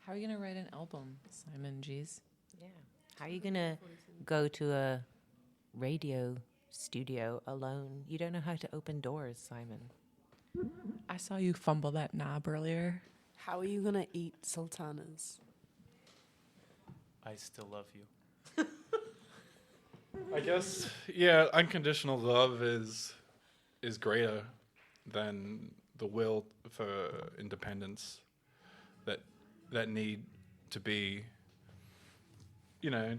How are you going to write an album, Simon JEES? Yeah. How are you going to go to a radio studio alone? You don't know how to open doors, Simon. I saw you fumble that knob earlier. How are you going to eat sultanas? I still love you. I guess, yeah, unconditional love is greater than the will for independence that need to be, you know.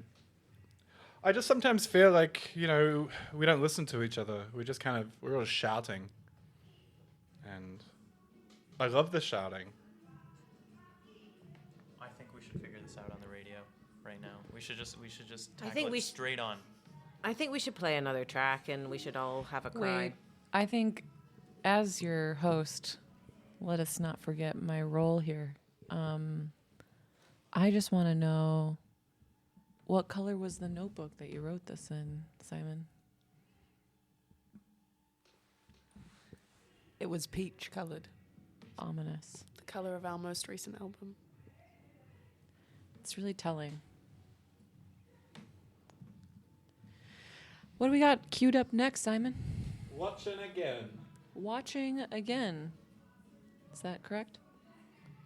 I just sometimes feel like, you know, we don't listen to each other. We're all shouting. And I love the shouting. I think we should figure this out on the radio right now. We should just I tackle think it we straight on. I think we should play another track and we should all have a cry. Wait, I think as your host, let us not forget my role here. I just want to know, what color was the notebook that you wrote this in, Simon? It was peach colored, Ominous. the color of our most recent album. It's really telling. What do we got queued up next, Simon? Watching again. Watching again. Is that correct?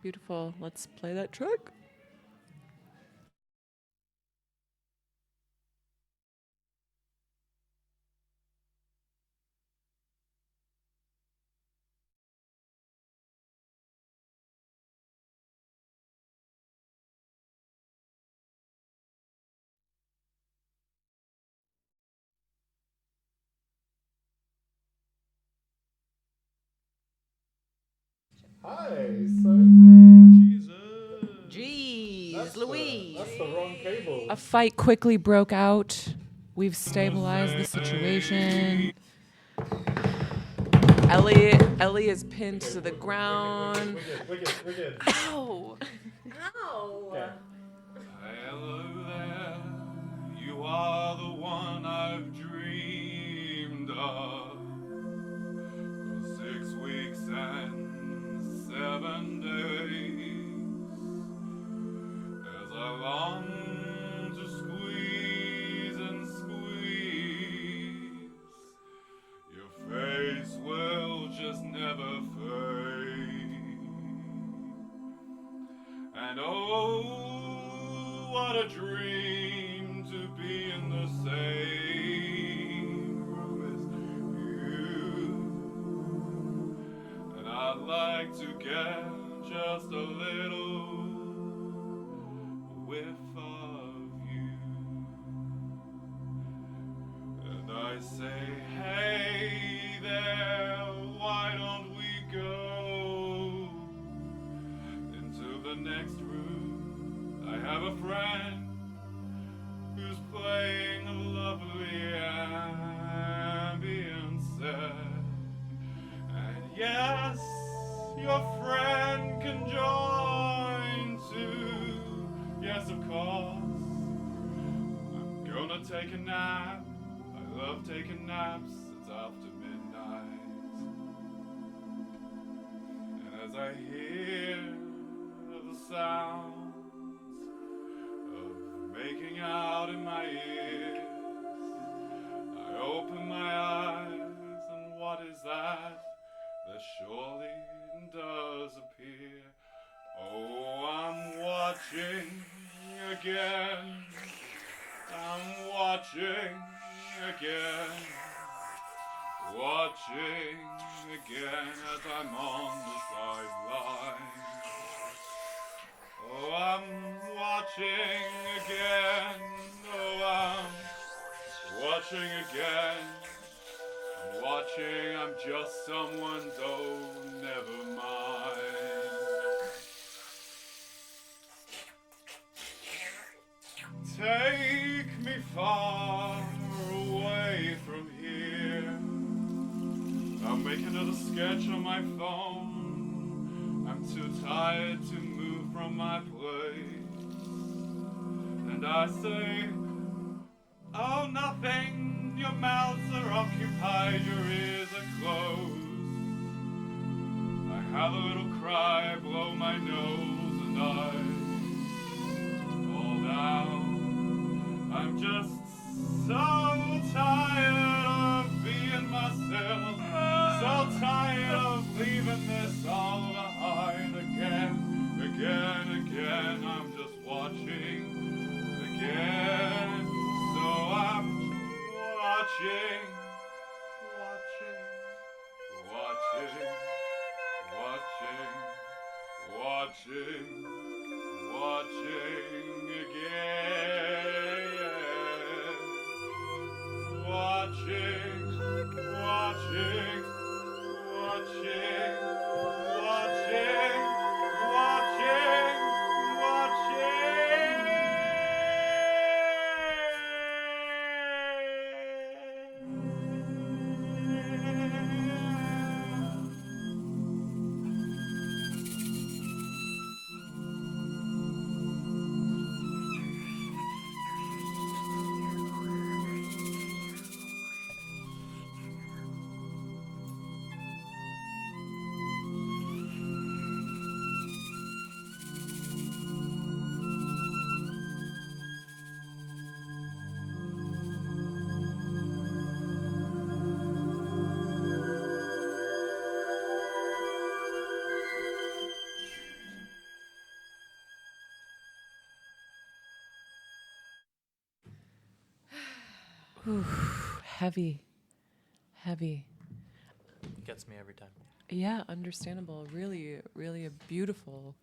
Beautiful. Let's play that track. Hi, so Jeez, Louise. that's the wrong cable. A fight quickly broke out. We've stabilized the situation. Ellie is pinned to the ground. We're good. Ow! Okay. Hello there, you are the one I've dreamed of. For 6 weeks and 7 days, as I long to squeeze and squeeze, your face will just never fade. And oh, what a dream to be in the same room as you. And I'd like to get just a little whiff of you. And I say, hey there, why don't we go into the next room? I have a friend who's playing a lovely ambient set. And yes, your friend can join too. Yes, of course. I'm gonna take a nap. I love taking naps. It's after midnight. And as I hear the sounds of making out in my ears, I open my eyes, and what is that? That surely does appear. Oh, I'm watching again. I'm watching again. Watching again as I'm on the sideline. Oh, I'm watching again. Oh, I'm watching again. I'm watching, I'm just someone's, oh, never mind. Take me far away from here. I'll make another sketch on my phone. I'm too tired to move from my place. And I say, oh, nothing. Your mouths are occupied, your ears are closed. I have a little cry, I blow my nose, and I fall down. I'm just so tired of being myself, so tired of leaving this all behind again. I'm just watching again. So I'm watching, watching. Heavy, heavy. Gets me every time. Yeah, understandable. Really, really a beautiful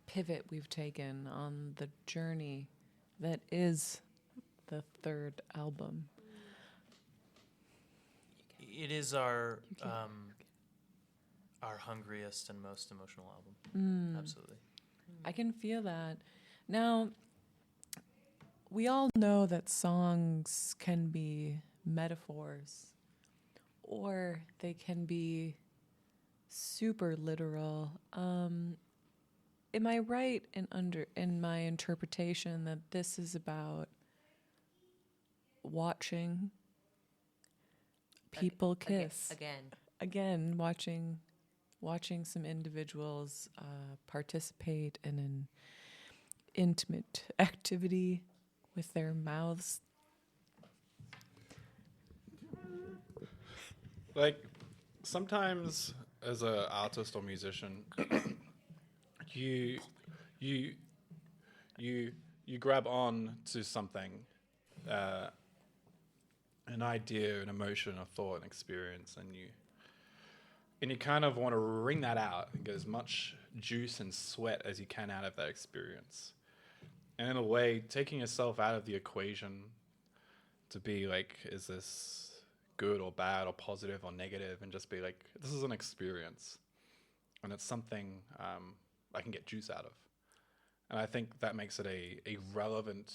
pivot we've taken on the journey that is the third album. It is our You can- our hungriest and most emotional album. Absolutely. I can feel that. Now, we all know that songs can be metaphors or they can be super literal. Am I right in my interpretation that this is about watching people kiss? Again, watching some individuals participate in an intimate activity with their mouths. Like, sometimes as an artist or musician, you you you grab on to something, an idea, an emotion, a thought, an experience, and you kind of want to wring that out and get as much juice and sweat as you can out of that experience. And in a way, taking yourself out of the equation to be like, is this good or bad or positive or negative, and just be like, this is an experience, and it's something I can get juice out of. And I think that makes it a relevant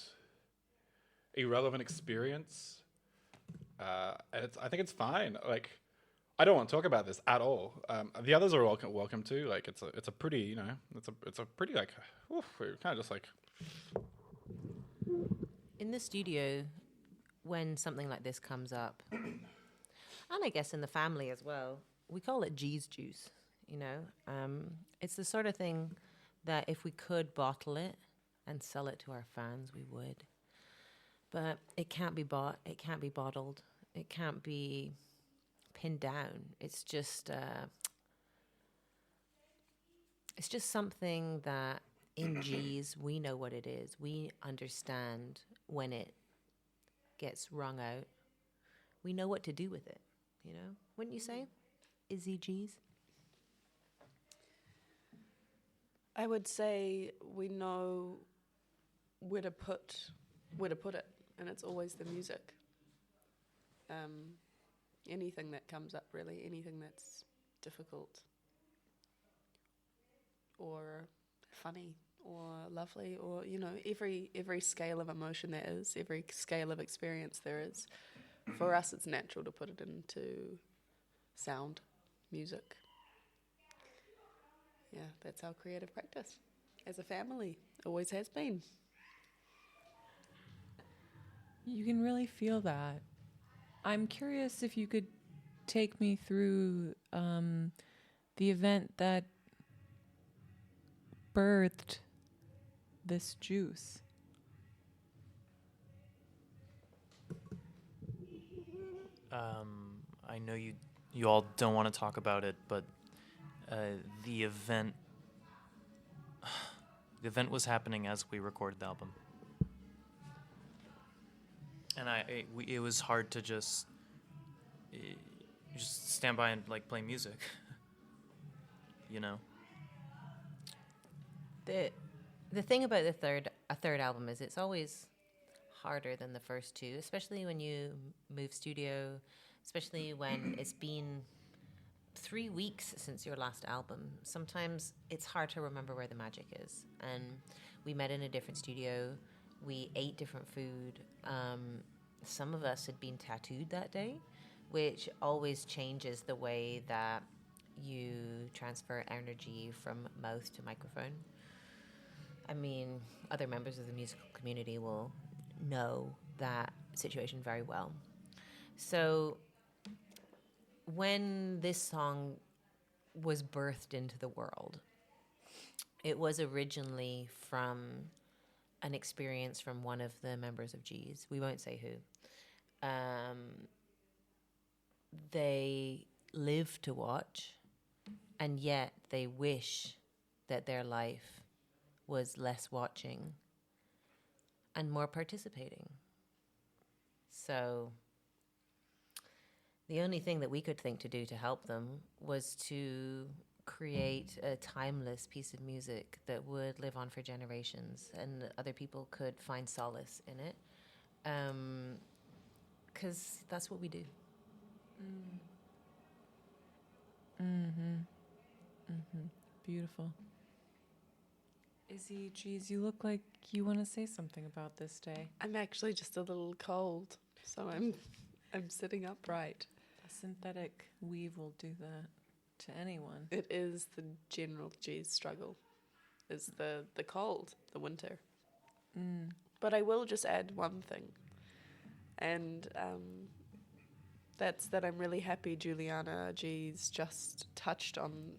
experience. And I think it's fine. Like, I don't want to talk about this at all. The others are welcome to. Like, it's a pretty, it's a pretty, like, oof, we're kind of just like. In the studio, when something like this comes up, and I guess in the family as well, we call it JEES juice, you know? It's the sort of thing that if we could bottle it and sell it to our fans, we would. But it can't be bought, it can't be bottled, it can't be pinned down. It's just something that in JEES, we know what it is. We understand when it gets wrung out. We know what to do with it, you know? Wouldn't you say? Izzy JEES? I would say we know where to put it, and it's always the music. Anything that comes up, really, anything that's difficult or funny or lovely, or every scale of emotion there is, every scale of experience there is. For us, it's natural to put it into sound, music. Yeah, that's our creative practice as a family. Always has been. You can really feel that. I'm curious if you could take me through the event that birthed this juice. I know you all don't want to talk about it, but the event was happening as we recorded the album, and it was hard to just stand by and like play music, you know. The thing about a third album is it's always harder than the first two, especially when you move studio, especially when it's been 3 weeks since your last album. Sometimes it's hard to remember where the magic is. And we met in a different studio. We ate different food. Some of us had been tattooed that day, which always changes the way that you transfer energy from mouth to microphone. I mean, other members of the musical community will know that situation very well. So when this song was birthed into the world, it was originally from an experience from one of the members of JEES. We won't say who. They live to watch, and yet they wish that their life was less watching and more participating. So the only thing that we could think to do to help them was to create a timeless piece of music that would live on for generations and that other people could find solace in it. Because that's what we do. Beautiful. Izzy, geez, you look like you want to say something about this day. I'm actually just a little cold, so I'm sitting upright. A synthetic weave will do that to anyone. It is the general JEES struggle, is the cold, the winter. But I will just add one thing, and that's that I'm really happy Juliana JEES just touched on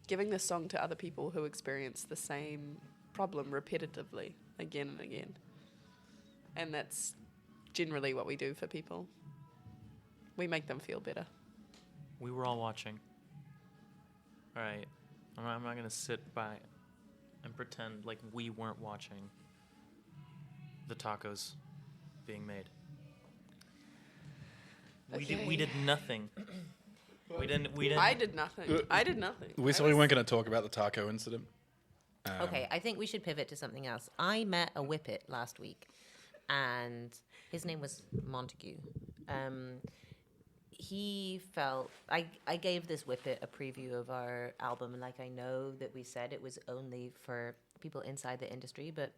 giving this song to other people who experience the same problem repetitively again and again. And that's generally what we do for people. We make them feel better. We were all watching. All right. I'm not going to sit by and pretend like we weren't watching the tacos being made. We did nothing. We didn't. I did nothing. I did nothing. We said we weren't going to talk about the taco incident. Okay, I think we should pivot to something else. I met a whippet last week, and his name was Montague. He felt... I gave this whippet a preview of our album, and like I know that we said it was only for people inside the industry, but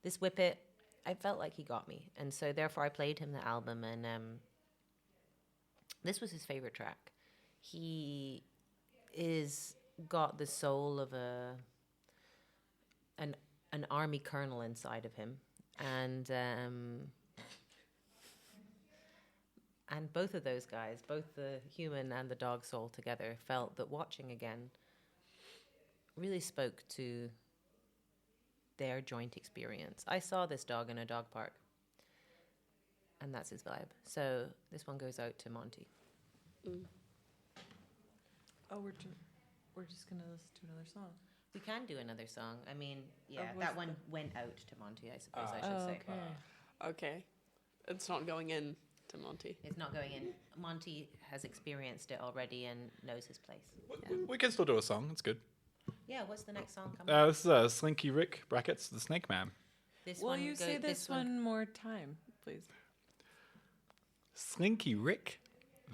this whippet, I felt like he got me. And so therefore I played him the album, and this was his favorite track. He is got the soul of an army colonel inside of him, and both of those guys, both the human and the dog soul together, felt that watching again really spoke to their joint experience. I saw this dog in a dog park, and that's his vibe. So this one goes out to Monty. Oh, we're just gonna listen to another song. We can do another song. I mean, yeah, was that one went out to Monty, I suppose I should Oh, say. okay. Okay. It's not going in to Monty. It's not going in. Monty has experienced it already and knows his place. We can still do a song. It's good. Yeah, what's the next song coming? This is Slinky Rick brackets the Snake Man. This Will one you say this one more time, please? Slinky Rick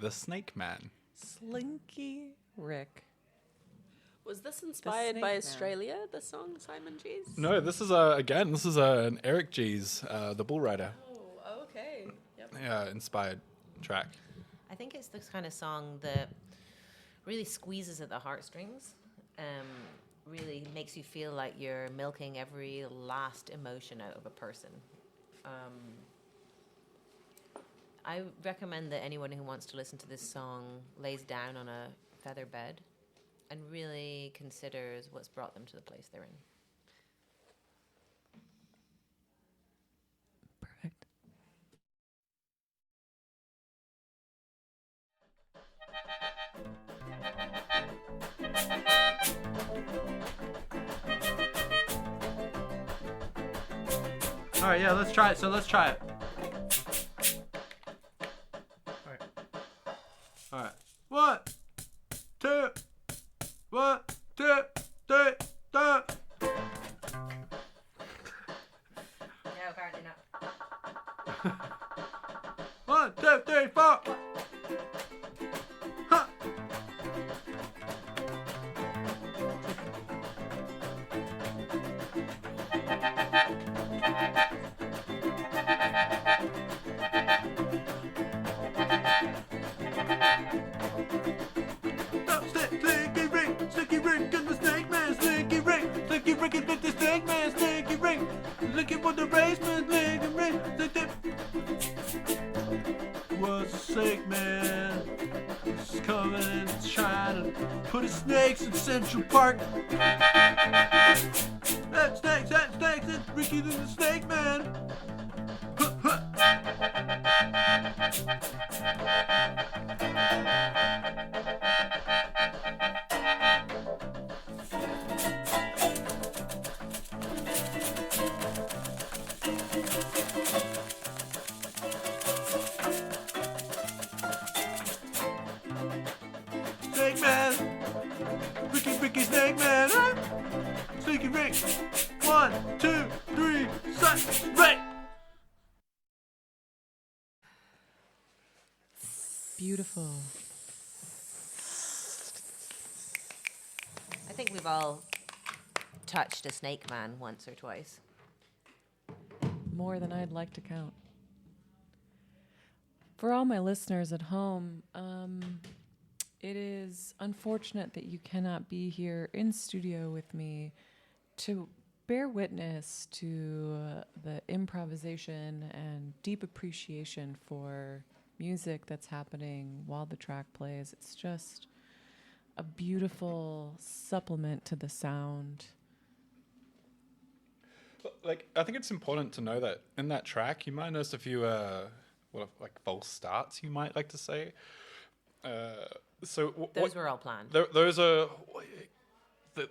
the Snake Man. Slinky Rick. Was this inspired by Snake Man. Australia, the song Simon JEES? No, this is an Eric JEES, the Bull Rider. Oh, okay. Yep. Yeah, inspired track. I think it's this kind of song that really squeezes at the heartstrings, really makes you feel like you're milking every last emotion out of a person. I recommend that anyone who wants to listen to this song lays down on a feather bed and really considers what's brought them to the place they're in. Perfect. All right, yeah, let's try it. So let's try it. All right. 1, 2, 1, 2, 3, 4. No, apparently not. 1, 2, 3, 4. Huh. Slinky Rick and the Snake Man, Slinky Rick and the Snake Man, Slinky Rick, looking for the raceman, Slinky Rick, was a snake man, was coming and trying to put his snakes in Central Park. That snakes, it's Ricky the Snake Man. Huh, huh. Rick. 1, 2, 3, set, Rick. Beautiful. I think we've all touched a snake man once or twice. More than I'd like to count. For all my listeners at home, it is unfortunate that you cannot be here in studio with me to bear witness to the improvisation and deep appreciation for music that's happening while the track plays. It's just a beautiful supplement to the sound. Like, I think it's important to know that in that track, you might notice a few, false starts, you might like to say. Those were all planned. Those are,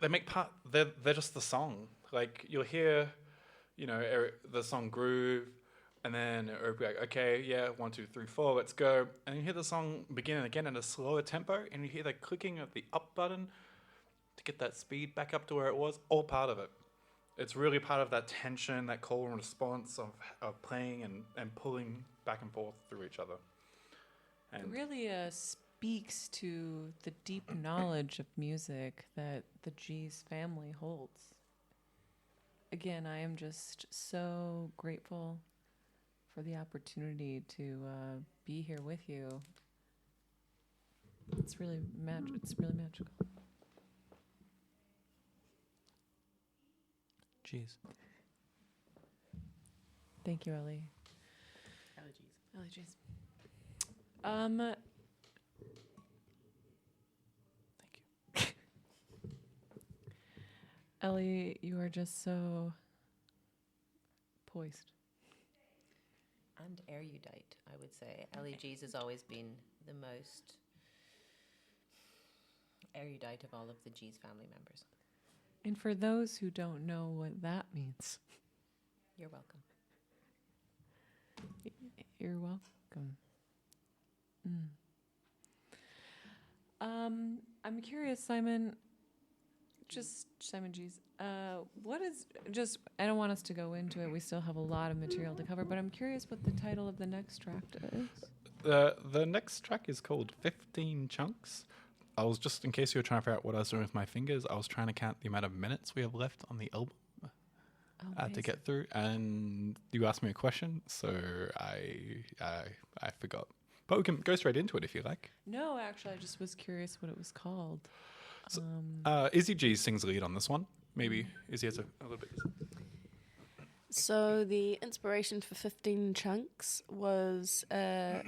they make part, they're just the song. Like, you'll hear, the song groove, and then it'll be like, okay, yeah, 1, 2, 3, 4, let's go. And you hear the song begin again at a slower tempo, and you hear the clicking of the up button to get that speed back up to where it was, all part of it. It's really part of that tension, that call and response of playing and pulling back and forth through each other. It really speaks to the deep knowledge of music that the JEES family holds. Again, I am just so grateful for the opportunity to be here with you. It's really magical. Jeez. Thank you, Ellie. Allergies. Allergies. Thank you. Ellie, you are just so poised. And erudite, I would say. Ellie JEES has always been the most erudite of all of the JEES family members. And for those who don't know what that means, You're welcome. you're welcome. I'm curious, Simon. Just Simon JEES. What is just? I don't want us to go into it. We still have a lot of material to cover, but I'm curious what the title of the next track is. The next track is called 15 Chunks. I was just, in case you were trying to figure out what I was doing with my fingers, I was trying to count the amount of minutes we have left on the album to get through, and you asked me a question, so I forgot. But we can go straight into it if you like. No, actually, I just was curious what it was called. So, Izzy G sings lead on this one. Maybe Izzy has a little bit. So the inspiration for 15 Chunks was, I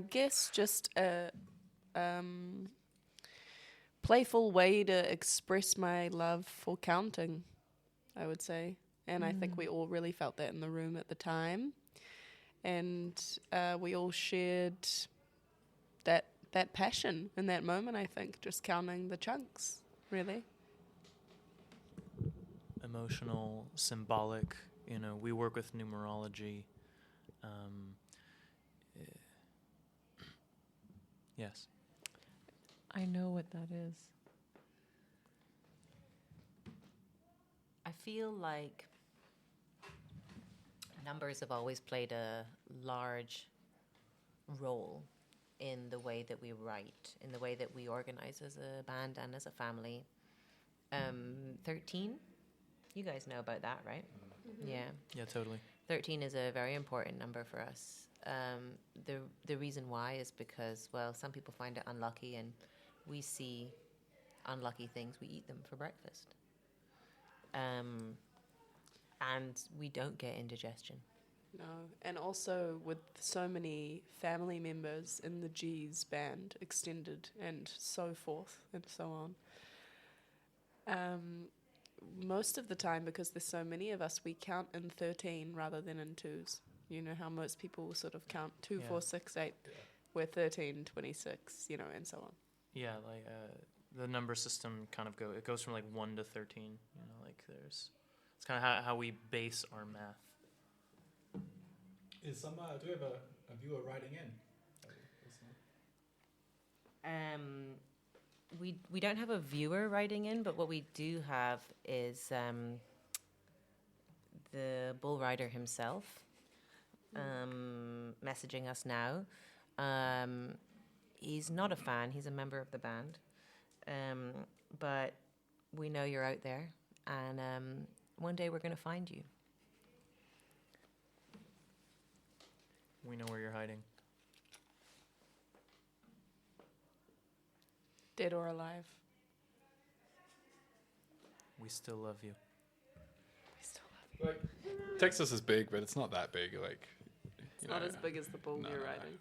guess, just a playful way to express my love for counting, I would say. And I think we all really felt that in the room at the time. And we all shared that passion in that moment, I think, just counting the chunks, really. Emotional, symbolic, we work with numerology. Yes. I know what that is. I feel like numbers have always played a large role in the way that we write, in the way that we organize as a band and as a family. 13, you guys know about that, right? Mm-hmm. Yeah, totally. 13 is a very important number for us. The reason why is because, well, some people find it unlucky, and we see unlucky things, we eat them for breakfast. And we don't get indigestion. No, and also with so many family members in the JEES band, extended and so forth and so on. Most of the time, because there's so many of us, we count in 13 rather than in twos. You know how most people sort of count 2, 4, 6, 8. We're 13, 26, and so on. Yeah, like the number system kind of goes from like 1 to 13. It's kind of how we base our math. Do we have a viewer writing in? we don't have a viewer writing in, but what we do have is the bull rider himself messaging us now. He's not a fan, he's a member of the band. But we know you're out there, and one day we're going to find you. We know where you're hiding. Dead or alive. We still love you. We still love you. Like, Texas is big, but it's not that big. Like, It's not as big as the bull you're riding.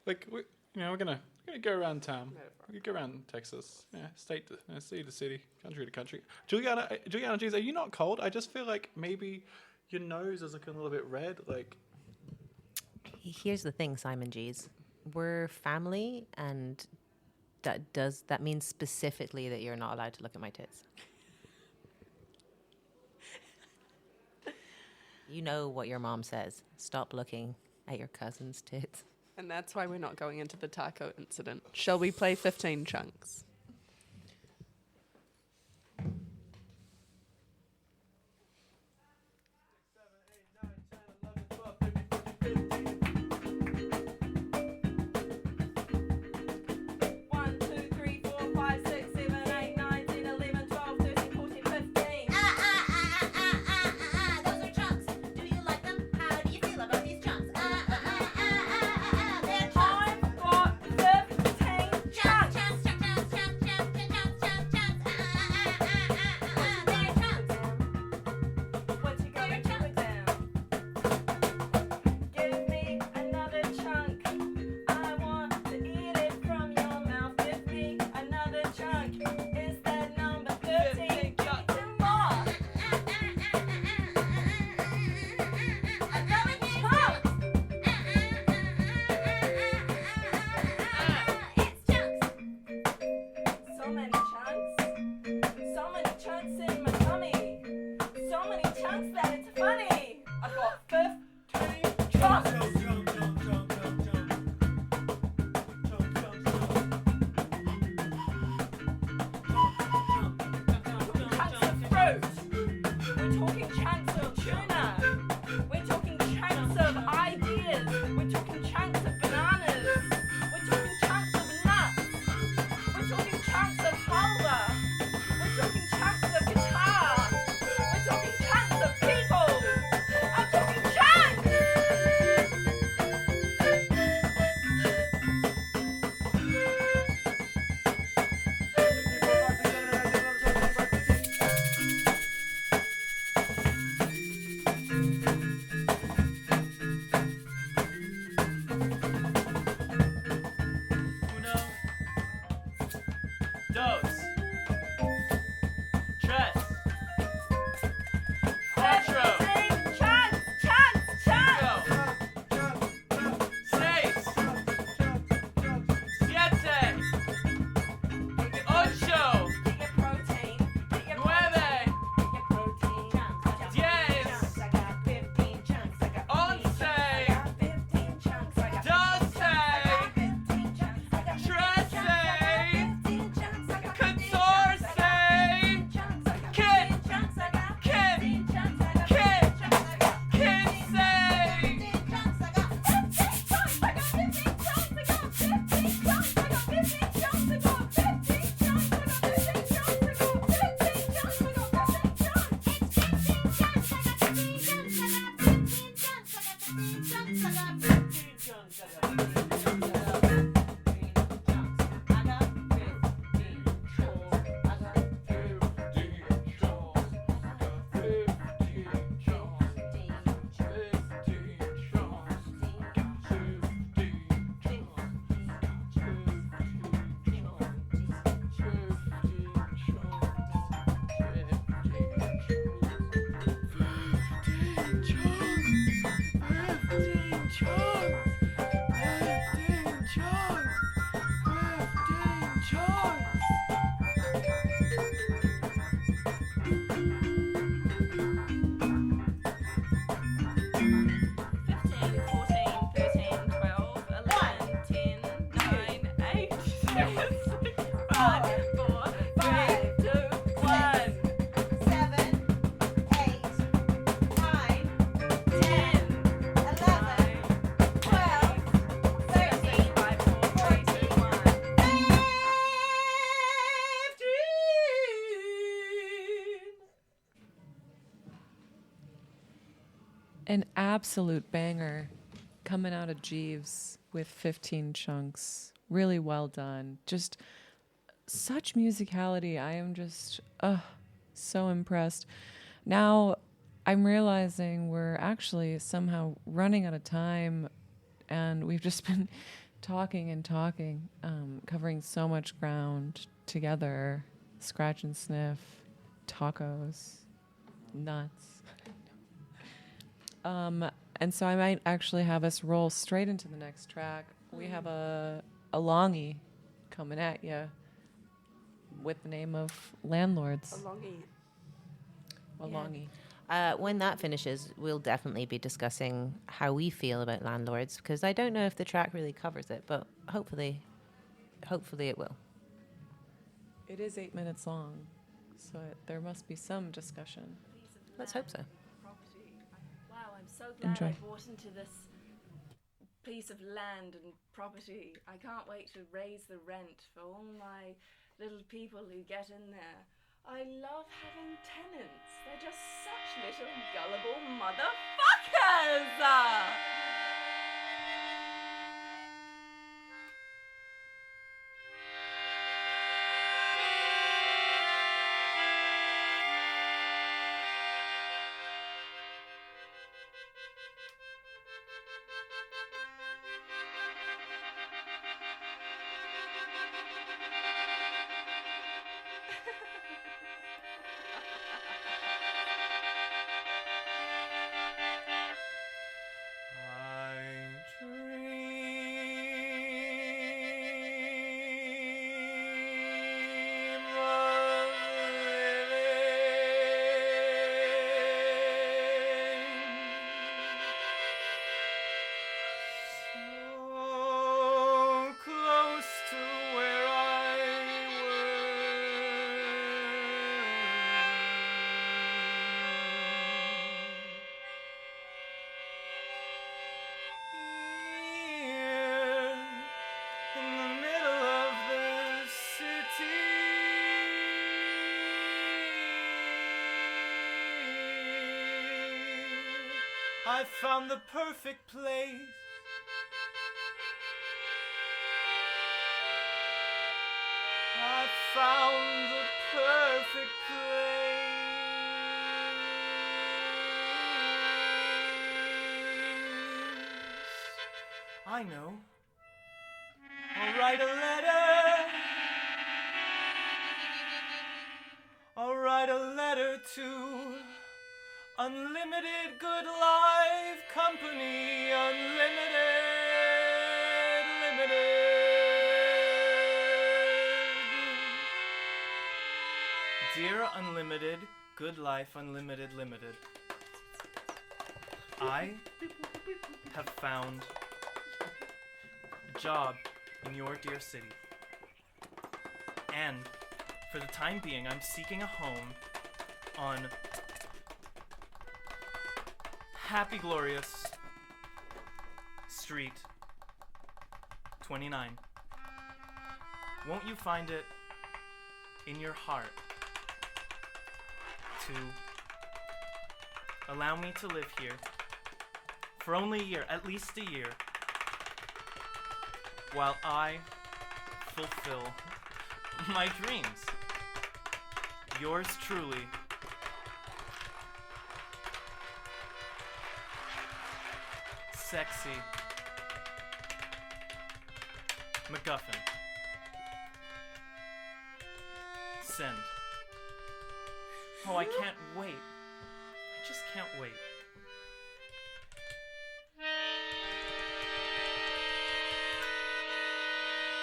We're gonna go around town. Metaphor. We go around Texas, state to city to city, country to country. Juliana, geez, are you not cold? I just feel like maybe your nose is looking a little bit red. Like, Here's the thing, Simon G's. We're family, and that means specifically that you're not allowed to look at my tits. You know what your mom says. Stop looking at your cousin's tits. And that's why we're not going into the taco incident. Shall we play 15 chunks? Those are chunks. Do you like them? How do you feel about these chunks? They're chunks. I've got 15 chunks. Chunks, chunks, chunks, chunks, chunks, chunks, chunks, chunks. They're chunks. What you gonna do with them? Give me another chunk. I want to eat it from your mouth. Give me another chunk. Is that number 13? Got two more. Another chunk. It's chunks. So many chunks. So many chunks in my tummy. So many chunks that it's funny. I've got 15 chunks. Chunks of fruit. We're talking chunks of tuna. We're talking chunks of ideas. We're talking chunks of bananas. We're talking chunks of nuts. We're talking chunks of halva. We're talking chunks of guitar. We're talking chunks of people. I'm talking chunks. An absolute banger coming out of JEES with 15 chunks. Really well done. Just such musicality. I am just so impressed. Now I'm realizing we're actually somehow running out of time, and we've just been talking and talking, covering so much ground together. Scratch and sniff, tacos, nuts. And so I might actually have us roll straight into the next track. We have a longie coming at you with the name of Landlords. A longie. When that finishes, we'll definitely be discussing how we feel about landlords, because I don't know if the track really covers it, but hopefully it will. It is 8 minutes long, so there must be some discussion. Let's hope so. Wow, I'm so glad Enjoy. I bought into this piece of land and property. I can't wait to raise the rent for all my little people who get in there. I love having tenants. They're just such little gullible motherfuckers! I found the perfect place. I found the perfect place. I know. I'll write a letter. I'll write a letter to Unlimited Good Life Company, limited. Dear Unlimited Good Life Unlimited Limited, I have found a job in your dear city. And for the time being, I'm seeking a home on Happy Glorious Street 29. Won't you find it in your heart to allow me to live here for only a year, at least a year, while I fulfill my dreams? Yours truly, Sexy MacGuffin. Send. Oh, I can't wait. I just can't wait.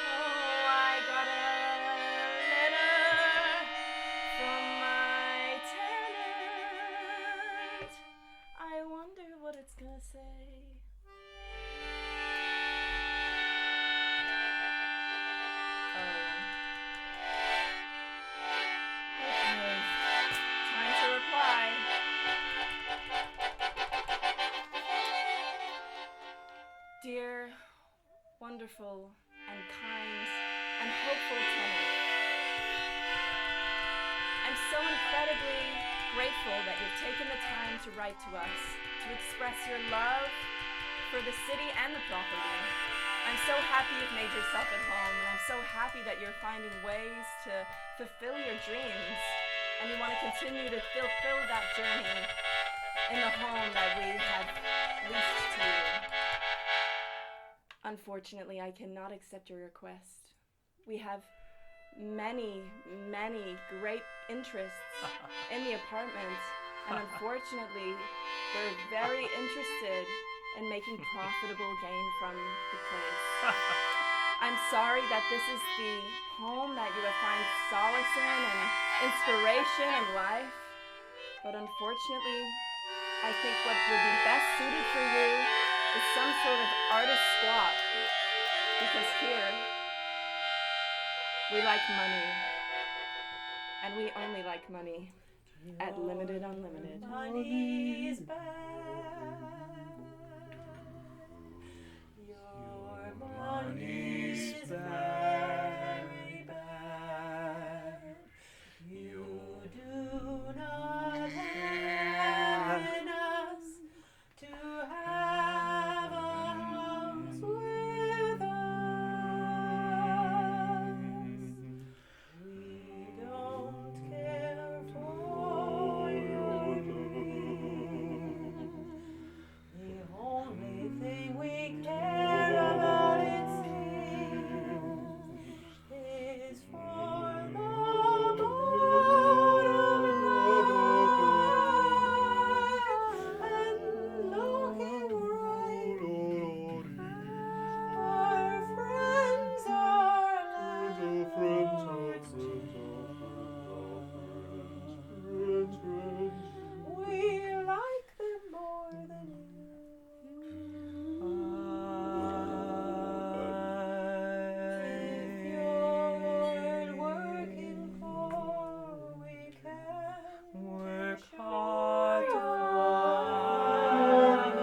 Oh, I got a letter from my tenant. I wonder what it's gonna say. Time to reply. Dear, wonderful, and kind, and hopeful tenant, I'm so incredibly grateful that you've taken the time to write to us to to express your love for the city and the property. I'm so happy you've made yourself at home, and I'm so happy that you're finding ways to fulfill your dreams, and you want to continue to fulfill that journey in the home that we have leased to you. Unfortunately, I cannot accept your request. We have many, many great interests in the apartment, and unfortunately, they're very interested in making profitable gain from the place. I'm sorry that this is the home that you will find solace in and inspiration in life, but unfortunately, I think what would be best suited for you is some sort of artist squat, because here we like money, and we only like money at Limited Unlimited. Money's back. Your money's very bad. You do not have us to have a house with us. We don't care for your dreams. The only thing we care about, it seems, is for the boat of life and looking right. Our friends are landlords too. We like them more than if you're working poor, we can work hard to find a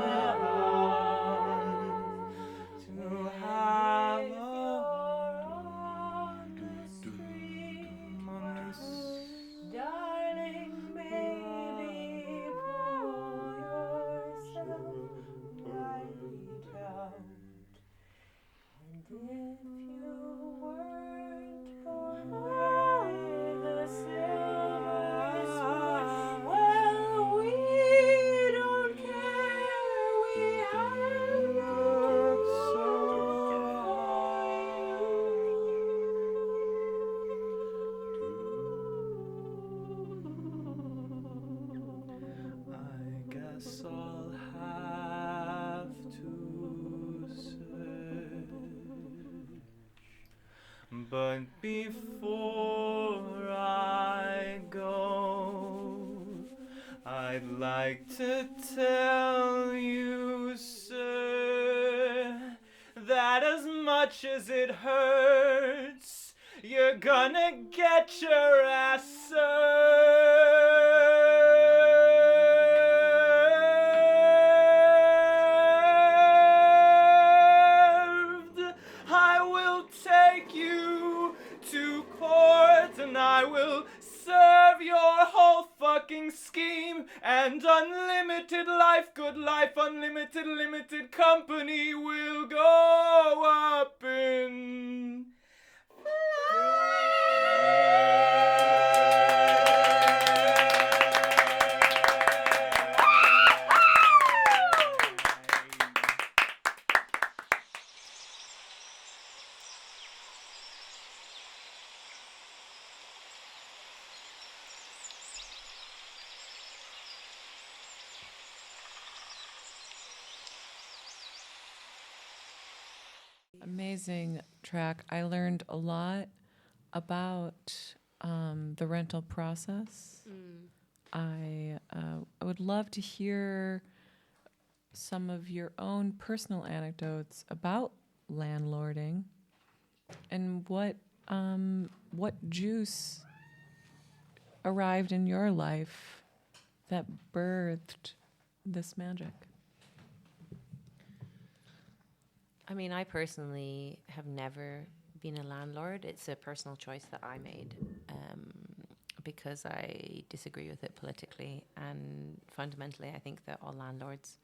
house to have on the street. Darling, maybe pull yourself right out. And if you weren't behind the silver spoon, well, we don't care. We have worked so hard. I guess I'll have to search. But before I go, I'd like to tell you, sir, that as much as it hurts, you're gonna get your ass served. I will take you to court and I will serve your whole fucking scheme, and unlimited life, good life, unlimited, limited company will go up in Amazing track. I learned a lot about the rental process. I would love to hear some of your own personal anecdotes about landlording and what juice arrived in your life that birthed this magic. I mean, I personally have never been a landlord. It's a personal choice that I made. because I disagree with it politically, and fundamentally, I think that all landlords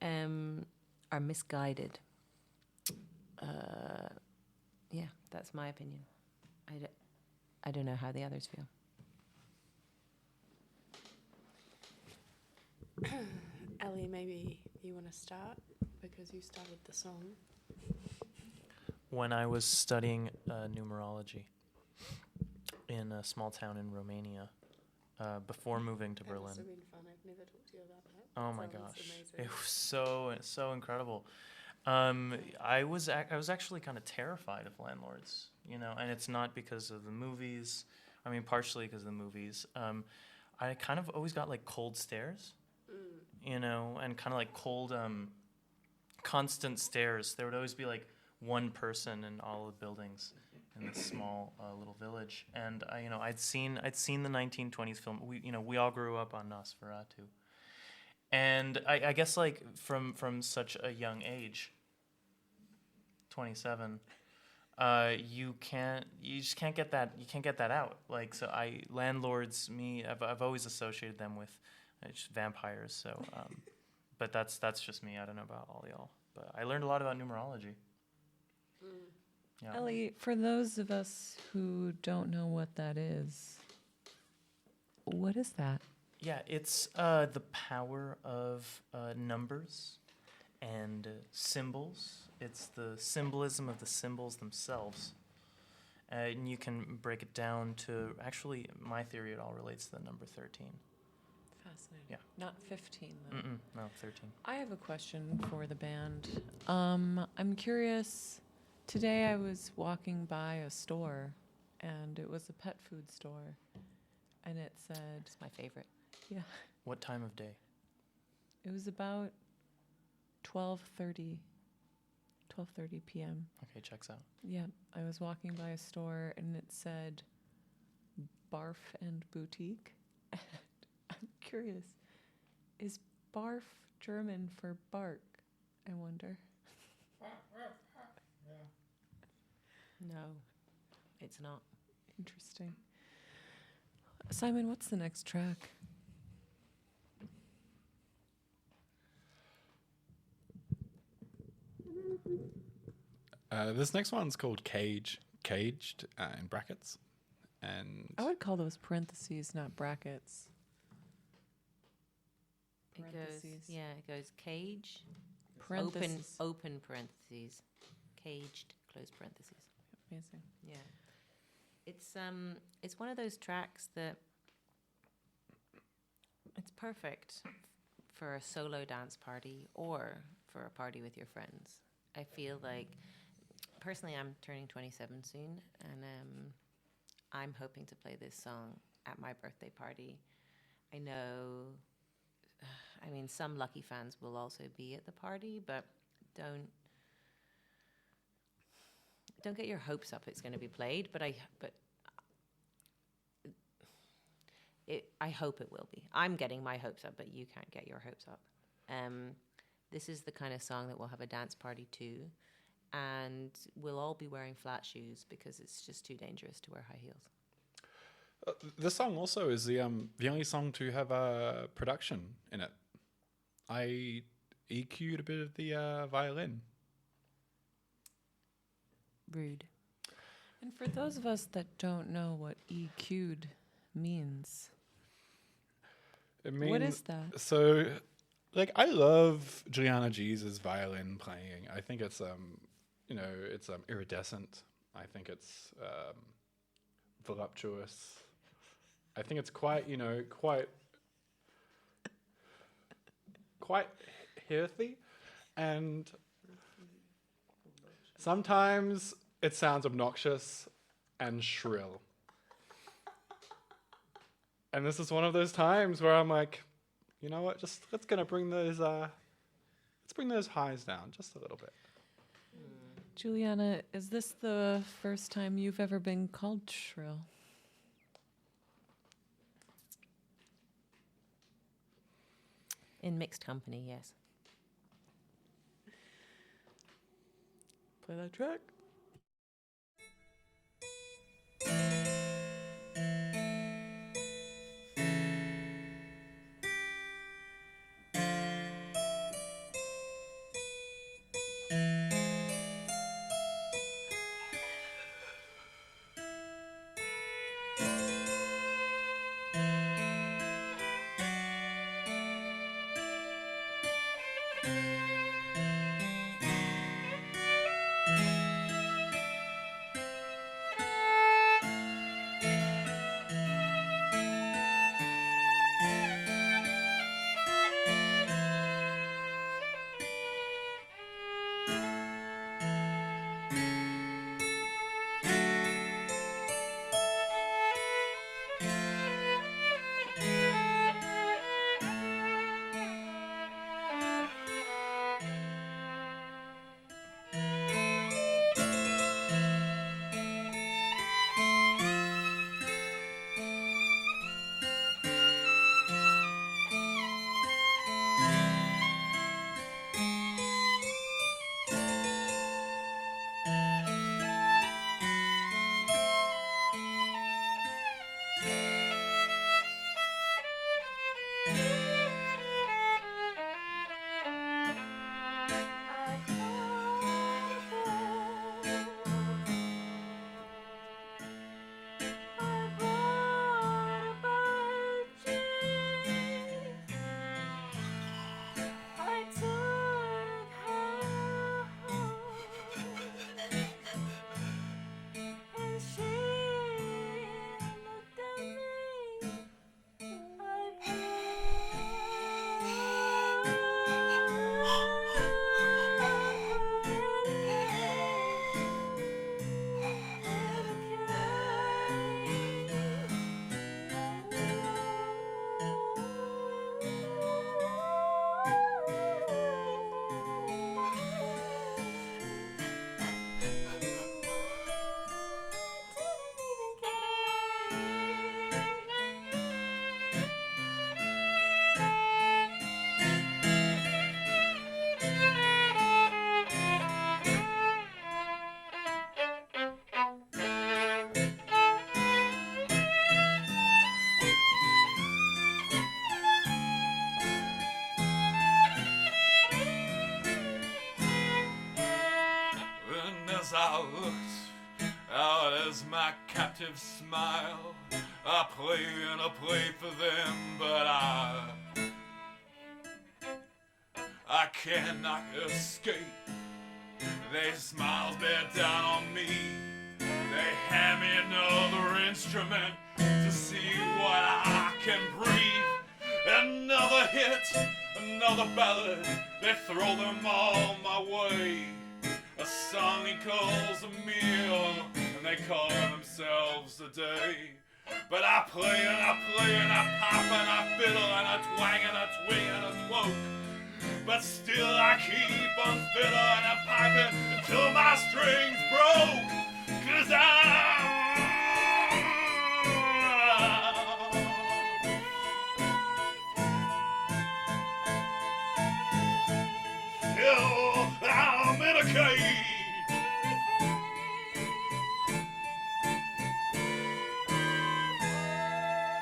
are misguided. Yeah, that's my opinion. I don't know how the others feel. Ellie, maybe you want to start because you started the song. When I was studying numerology in a small town in Romania, before moving to That Berlin. must have been fun. I've never talked to you about that. Oh my Sounds gosh, amazing. it was so incredible. I was actually kind of terrified of landlords, you know, and it's not because of the movies. I mean, partially because of the movies. I kind of always got like cold stares, you know, and kind of like cold, constant stares. There would always be like one person in all the buildings in this small little village, and I'd seen the 1920s film. We all grew up on Nosferatu. And I guess like from such a young age, 27, you just can't get that out. Like, so landlords, I've always associated them with just vampires. So, but that's just me. I don't know about all y'all, but I learned a lot about numerology. Yeah. Ellie, for those of us who don't know what that is, what is that? Yeah, it's the power of numbers and symbols. It's the symbolism of the symbols themselves. And you can break it down to, actually, my theory, it all relates to the number 13. Fascinating. Yeah. Not 15, though. No, 13. I have a question for the band. I'm curious. Today I was walking by a store, and it was a pet food store, and it said, It's my favorite. yeah, What time of day? it was about 12:30 p.m. Okay, checks out. Yeah, I was walking by a store, and it said Barf and Boutique. And I'm curious, is barf German for bark? I wonder. No, it's not. Interesting. Simon, what's the next track? This next one's called Caged, in brackets. And I would call those parentheses, not brackets. It goes, Parentheses. it goes cage, Parentheses. open parentheses, caged, close parentheses. Amazing. Yeah. It's one of those tracks that it's perfect for a solo dance party or for a party with your friends. I feel like, personally, I'm turning 27 soon, and I'm hoping to play this song at my birthday party. I know, I mean, some lucky fans will also be at the party, but don't get your hopes up. It's going to be played, but I hope it will be. I'm getting my hopes up, but you can't get your hopes up. This is the kind of song that we'll have a dance party to, and we'll all be wearing flat shoes because it's just too dangerous to wear high heels. this song also is the only song to have production in it. I EQ'd a bit of the violin. Rude. And for those of us that don't know what EQ'd means, It means, what is that? So, like, I love Juliana JEES' violin playing. I think it's it's iridescent. I think it's voluptuous. I think it's quite healthy, and sometimes it sounds obnoxious and shrill. And this is one of those times where I'm like, you know what? Just let's bring those highs down just a little bit. Juliana, is this the first time you've ever been called shrill? In mixed company, yes. Play that track. I looked out as my captives smile. I play and I play for them, but I cannot escape. Their smiles bear down on me. They hand me another instrument to see what I can breathe. Another hit, another ballad. They throw them all my way. A song equals a meal, and they call themselves a day. But I play and I play and I pop and I fiddle and I twang and I twing and I twoke. But still I keep on fiddling and piping until my strings broke. 'Cause I'm in a cage.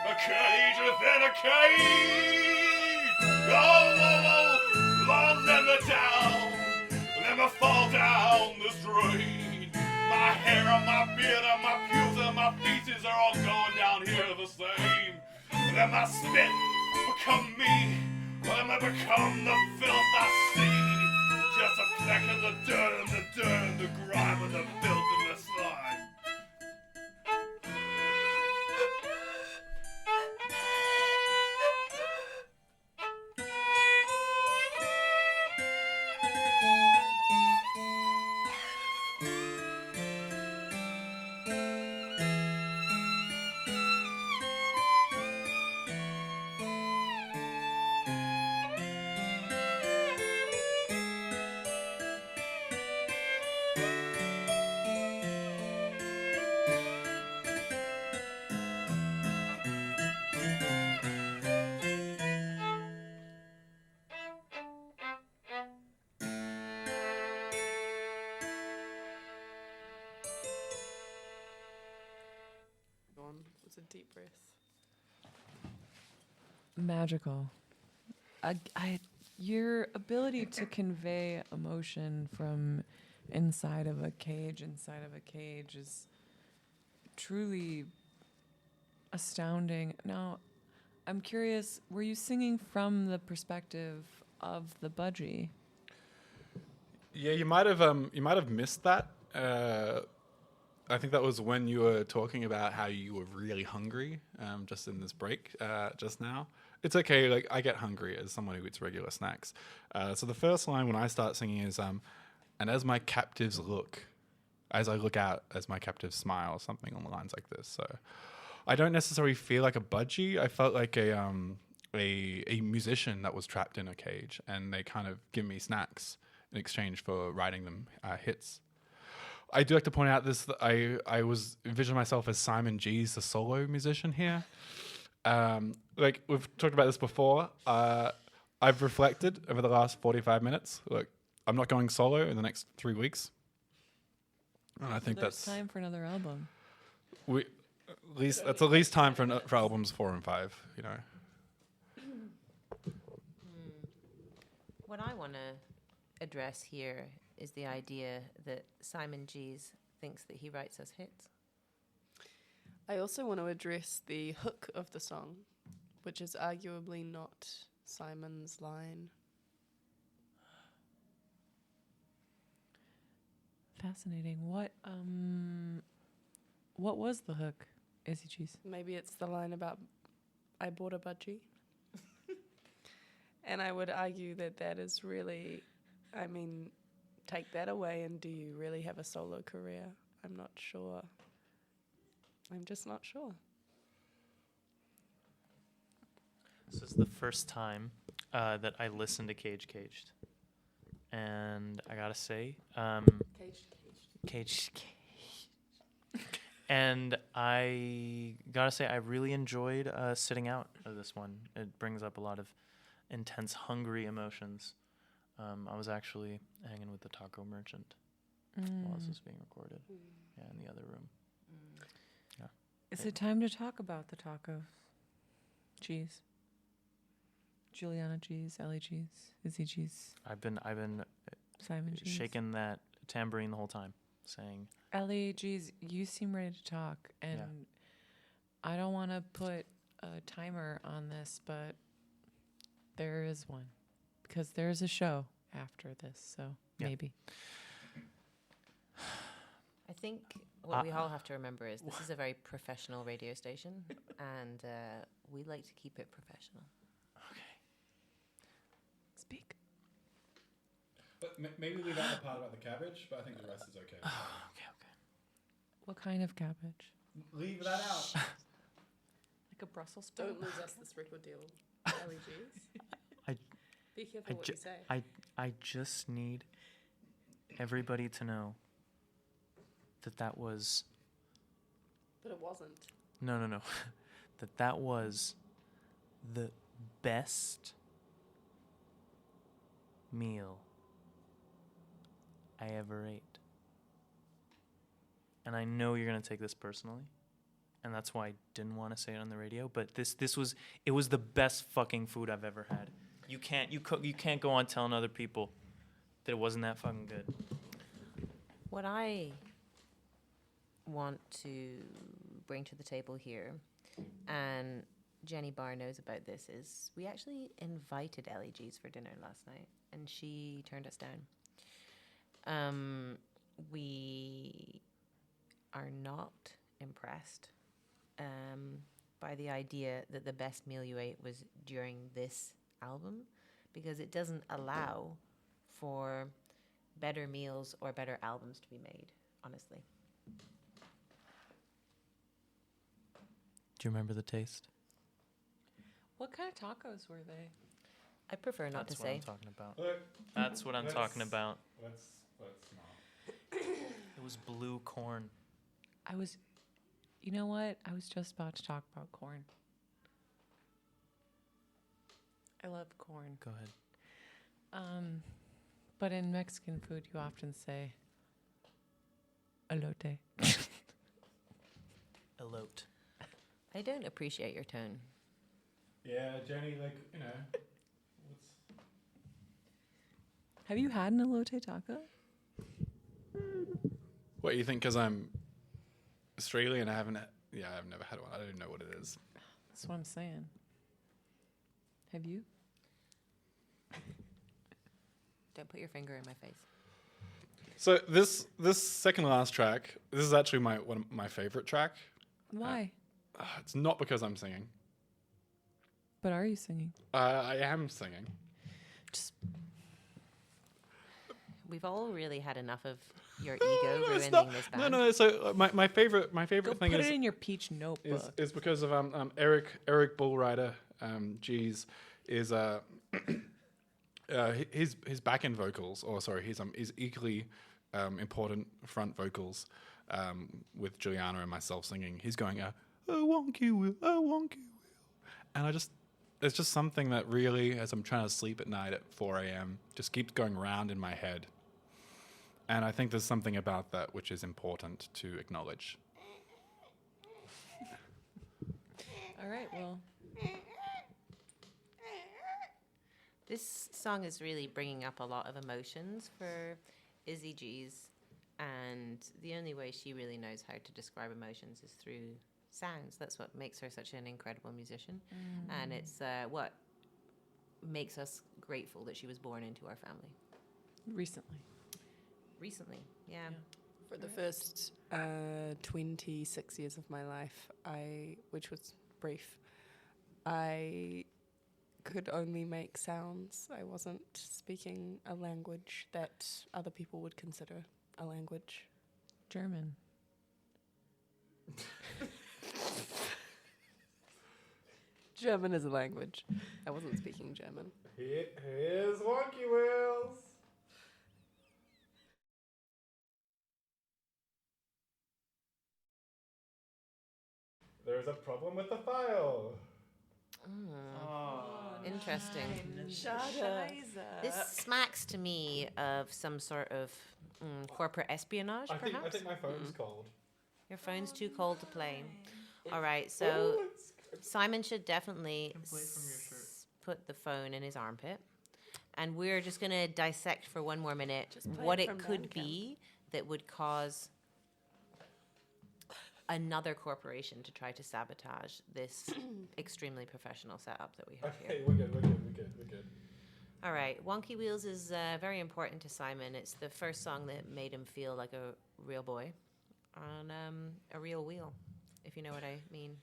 A cage within a cage. Oh, Lord, let me down. Let me fall down this drain. My hair and my beard and my pubes and my feces are all going down here the same. Let my spit become me. Let me become the filth I see. Just a fleck of the dirt and the dirt and the grime and the filth and the slime. It's a deep breath. Magical. Your ability to convey emotion from inside of a cage is truly astounding. Now, I'm curious, were you singing from the perspective of the budgie? Yeah, you might have missed that. I think that was when you were talking about how you were really hungry, just in this break, just now. It's okay, like, I get hungry as someone who eats regular snacks. So the first line when I start singing is, and as my captives look, as I look out, as my captives smile, something on the lines like this. So I don't necessarily feel like a budgie. I felt like a musician that was trapped in a cage, and they kind of give me snacks in exchange for writing them hits. I do like to point out this, that I was envisioning myself as Simon JEES, the solo musician here. Like, we've talked about this before. I've reflected over the last 45 minutes. Look, I'm not going solo in the next 3 weeks. And I think that's time for another album. That's at least time for albums 4 and 5, you know. What I want to address here is the idea that Simon JEES thinks that he writes us hits. I also want to address the hook of the song, which is arguably not Simon's line. Fascinating. What was the hook, Izzy Cheese? Maybe it's the line about, I bought a budgie. And I would argue that is really, I mean, take that away and do you really have a solo career? I'm not sure. I'm just not sure. This is the first time that I listened to Caged. And I gotta say, Caged. And I gotta say, I really enjoyed sitting out of this one. It brings up a lot of intense, hungry emotions. I was actually hanging with the taco merchant while this was being recorded. Yeah, in the other room. Yeah. Is it time to talk about the tacos? Cheese. Juliana Cheese, Ellie Cheese, Izzy Cheese, I've been Simon Cheese. shaking that tambourine the whole time. saying, Ellie, geez, you seem ready to talk, and Yeah. I don't want to put a timer on this, but there is one because there's a show after this, so Yeah. maybe. I think what we all have to remember is this is a very professional radio station, and we like to keep it professional. Speak. But maybe leave out the part about the cabbage, but I think the rest is okay. What kind of cabbage? Leave that out. Like a Brussels sprout? Don't lose us this record deal, LEGs. I- Be careful what you say. I just need everybody to know that was But it wasn't. no that was the best meal I ever ate. And I know you're going to take this personally, and that's why I didn't want to say it on the radio, but it was the best fucking food I've ever had. You can't go on telling other people that it wasn't that fucking good. What I want to bring to the table here, and Jenny Barr knows about this, is we actually invited LEGs for dinner last night, and she turned us down. We are not impressed by the idea that the best meal you ate was during this album, because it doesn't allow for better meals or better albums to be made, honestly. Do you remember the taste? What kind of tacos were they? I prefer not That's to what say. I'm talking about. Look, That's what I'm talking about. Let's not. It was blue corn. You know what? I was just about to talk about corn. I love corn. Go ahead. But in Mexican food, you often say elote. Elote. I don't appreciate your tone. Yeah, Jenny, Have you had an elote taco? What, you think because I'm Australian, I've never had one. I don't even know what it is. That's what I'm saying. Have you? Don't put your finger in my face. So this second last track, this is actually my favorite track. Why? It's not because I'm singing. But are you singing? I am singing. We've all really had enough of your ego It's ruining not- this band. No. So my favorite Go thing put is it in your peach notebook. is because of Eric Bullrider, JEES, is his back end vocals, or sorry, his equally important front vocals, with Juliana and myself singing. He's going oh wonky will, oh wonky will, and it's just something that really, as I'm trying to sleep at night at 4 a.m., just keeps going around in my head. And I think there's something about that which is important to acknowledge. All right, well. This song is really bringing up a lot of emotions for Izzy JEES, and the only way she really knows how to describe emotions is through sounds. That's what makes her such an incredible musician, and it's what makes us grateful that she was born into our family. Recently, yeah. For the first 26 years of my life, which was brief, I could only make sounds. I wasn't speaking a language that other people would consider a language. German. German is a language. I wasn't speaking German. Here's Wonky Wheels. There's a problem with the file. Interesting. Schade. This smacks to me of some sort of corporate espionage, I perhaps. think my phone's cold. Your phone's too cold to play. All right, so Simon should definitely play from your shirt. put the phone in his armpit. And we're just going to dissect for one more minute Just play what it it from could Bandcamp. be that would cause another corporation to try to sabotage this extremely professional setup that we have here. we're good. All right, Wonky Wheels is very important to Simon. It's the first song that made him feel like a real boy on a real wheel, if you know what I mean.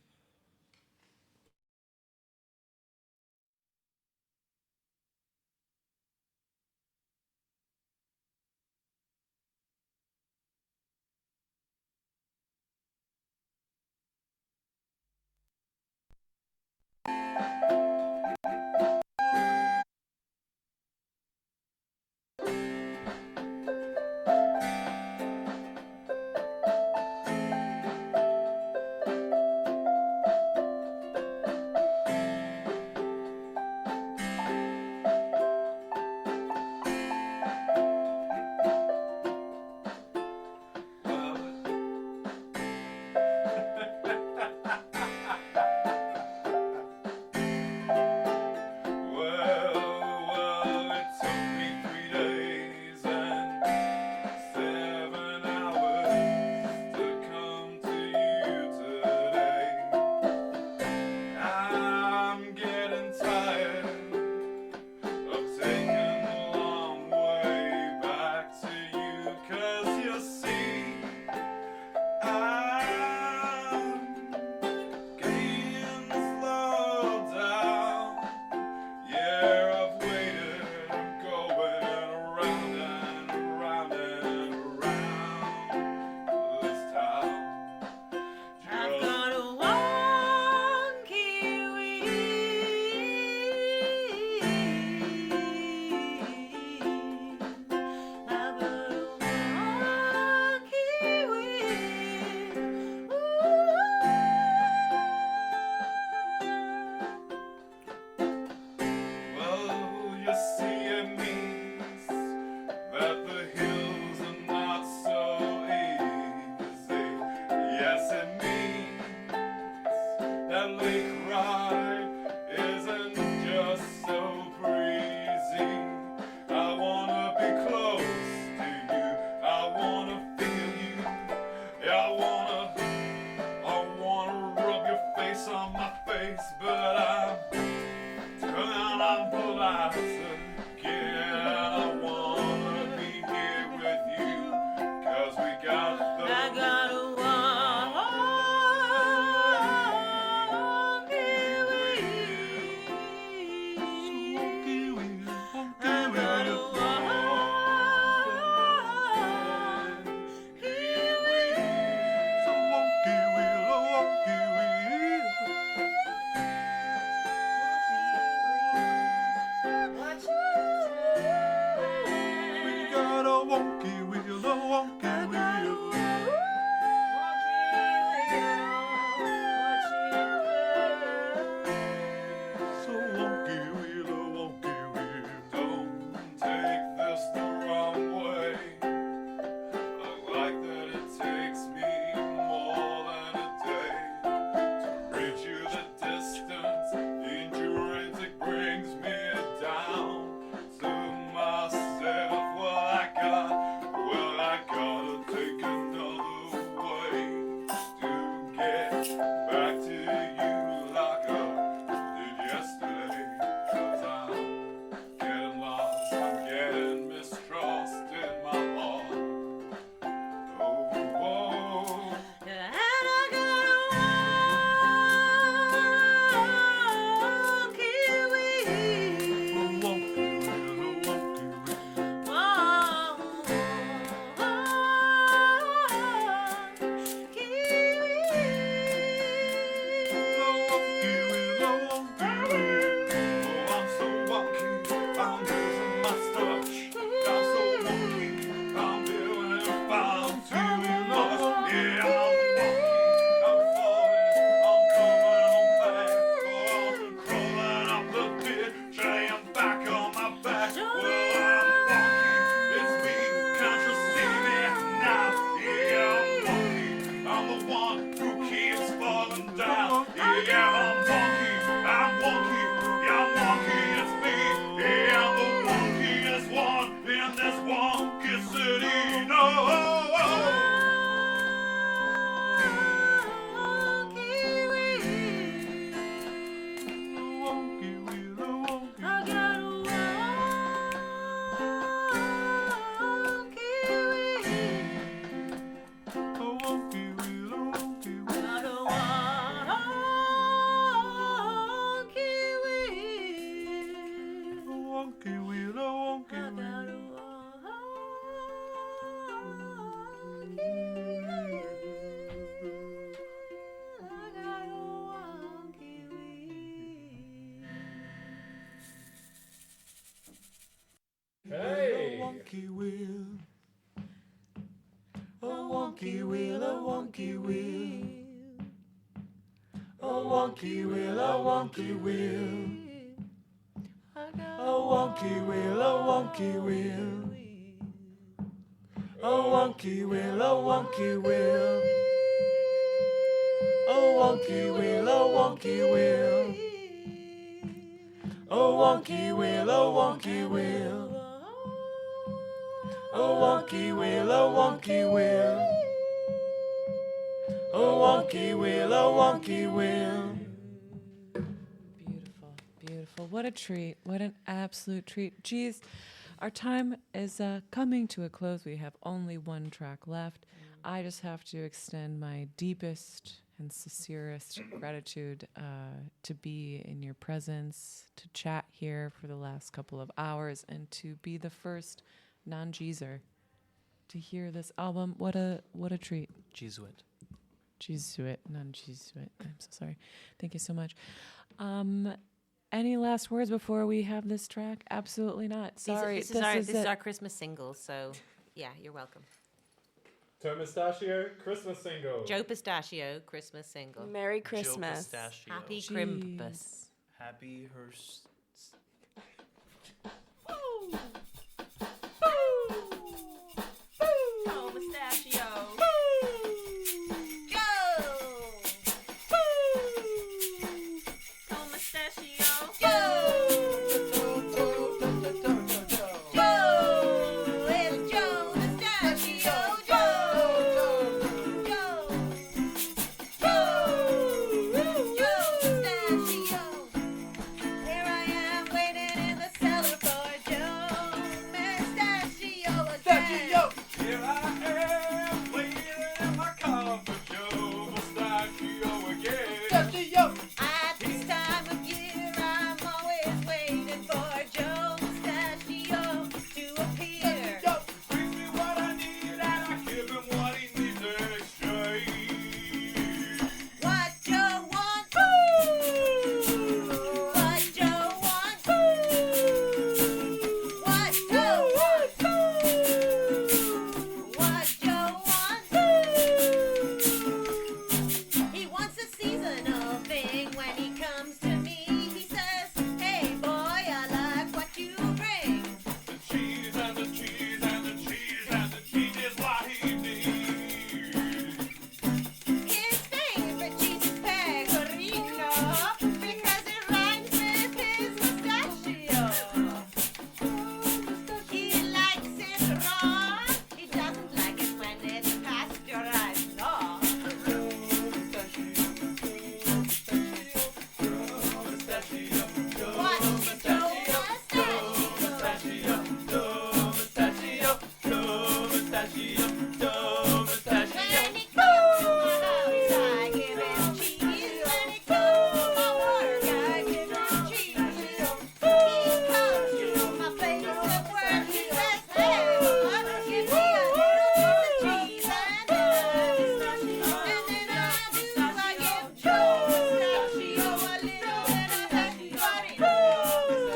wonky wheel. A wonky wheel, a wonky wheel. A wonky wheel, a wonky wheel. A wonky wheel, a wonky wheel. A wonky wheel, a wonky wheel. A wonky wheel, a wonky wheel. A wonky wheel, a wonky wheel. A wonky wheel, a wonky wheel. Beautiful, beautiful. What a treat. What an absolute treat. Geez, our time is coming to a close. We have only one track left. I just have to extend my deepest and sincerest gratitude to be in your presence, to chat here for the last couple of hours, and to be the first non-Jeezer to hear this album. What a treat. Jesuit. Jesuit, non-Jesuit. I'm so sorry. Thank you so much. Any last words before we have this track? Absolutely not. Sorry. This is our Christmas single, so yeah, you're welcome. Joe Mustachio, Christmas single. Joe Pistachio, Christmas single. Merry Joe Christmas. Pistachio. Happy Jeez. Crimpus. Happy Hearst. Oh, mustachio. Oh, mustachio. Here I am, waiting in my car for Joe Mustachio again. At this time of year, I'm always waiting for Joe Mustachio to appear. Brings me what I need and I give him what he needs in exchange. What Joe wants, what Joe wants, what Joe wants, what Joe wants. He wants a seasonal thing when he comes to me. He says, "Hey boy, I like what you bring." The cheese and the cheese and the cheese and the cheese is what he needs. His favorite cheese is pecorino because it rhymes with his mustachio. He likes it raw. He doesn't like it when it's pasteurized. No. What is Joe When he comes to my house, I give him cheese. When he comes to my work, I give him cheese. He comes to my place of work. He says, "Hey, boy, give me a little piece of cheese." And then I give Joe Mustachio a little bit of pecorino.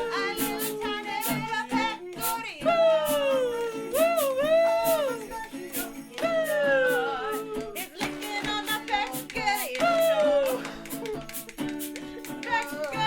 A little tiny bit of pecorino. It's licking on my pecorino. Pecorino.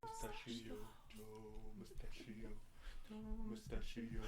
Mustachio. Mustachio.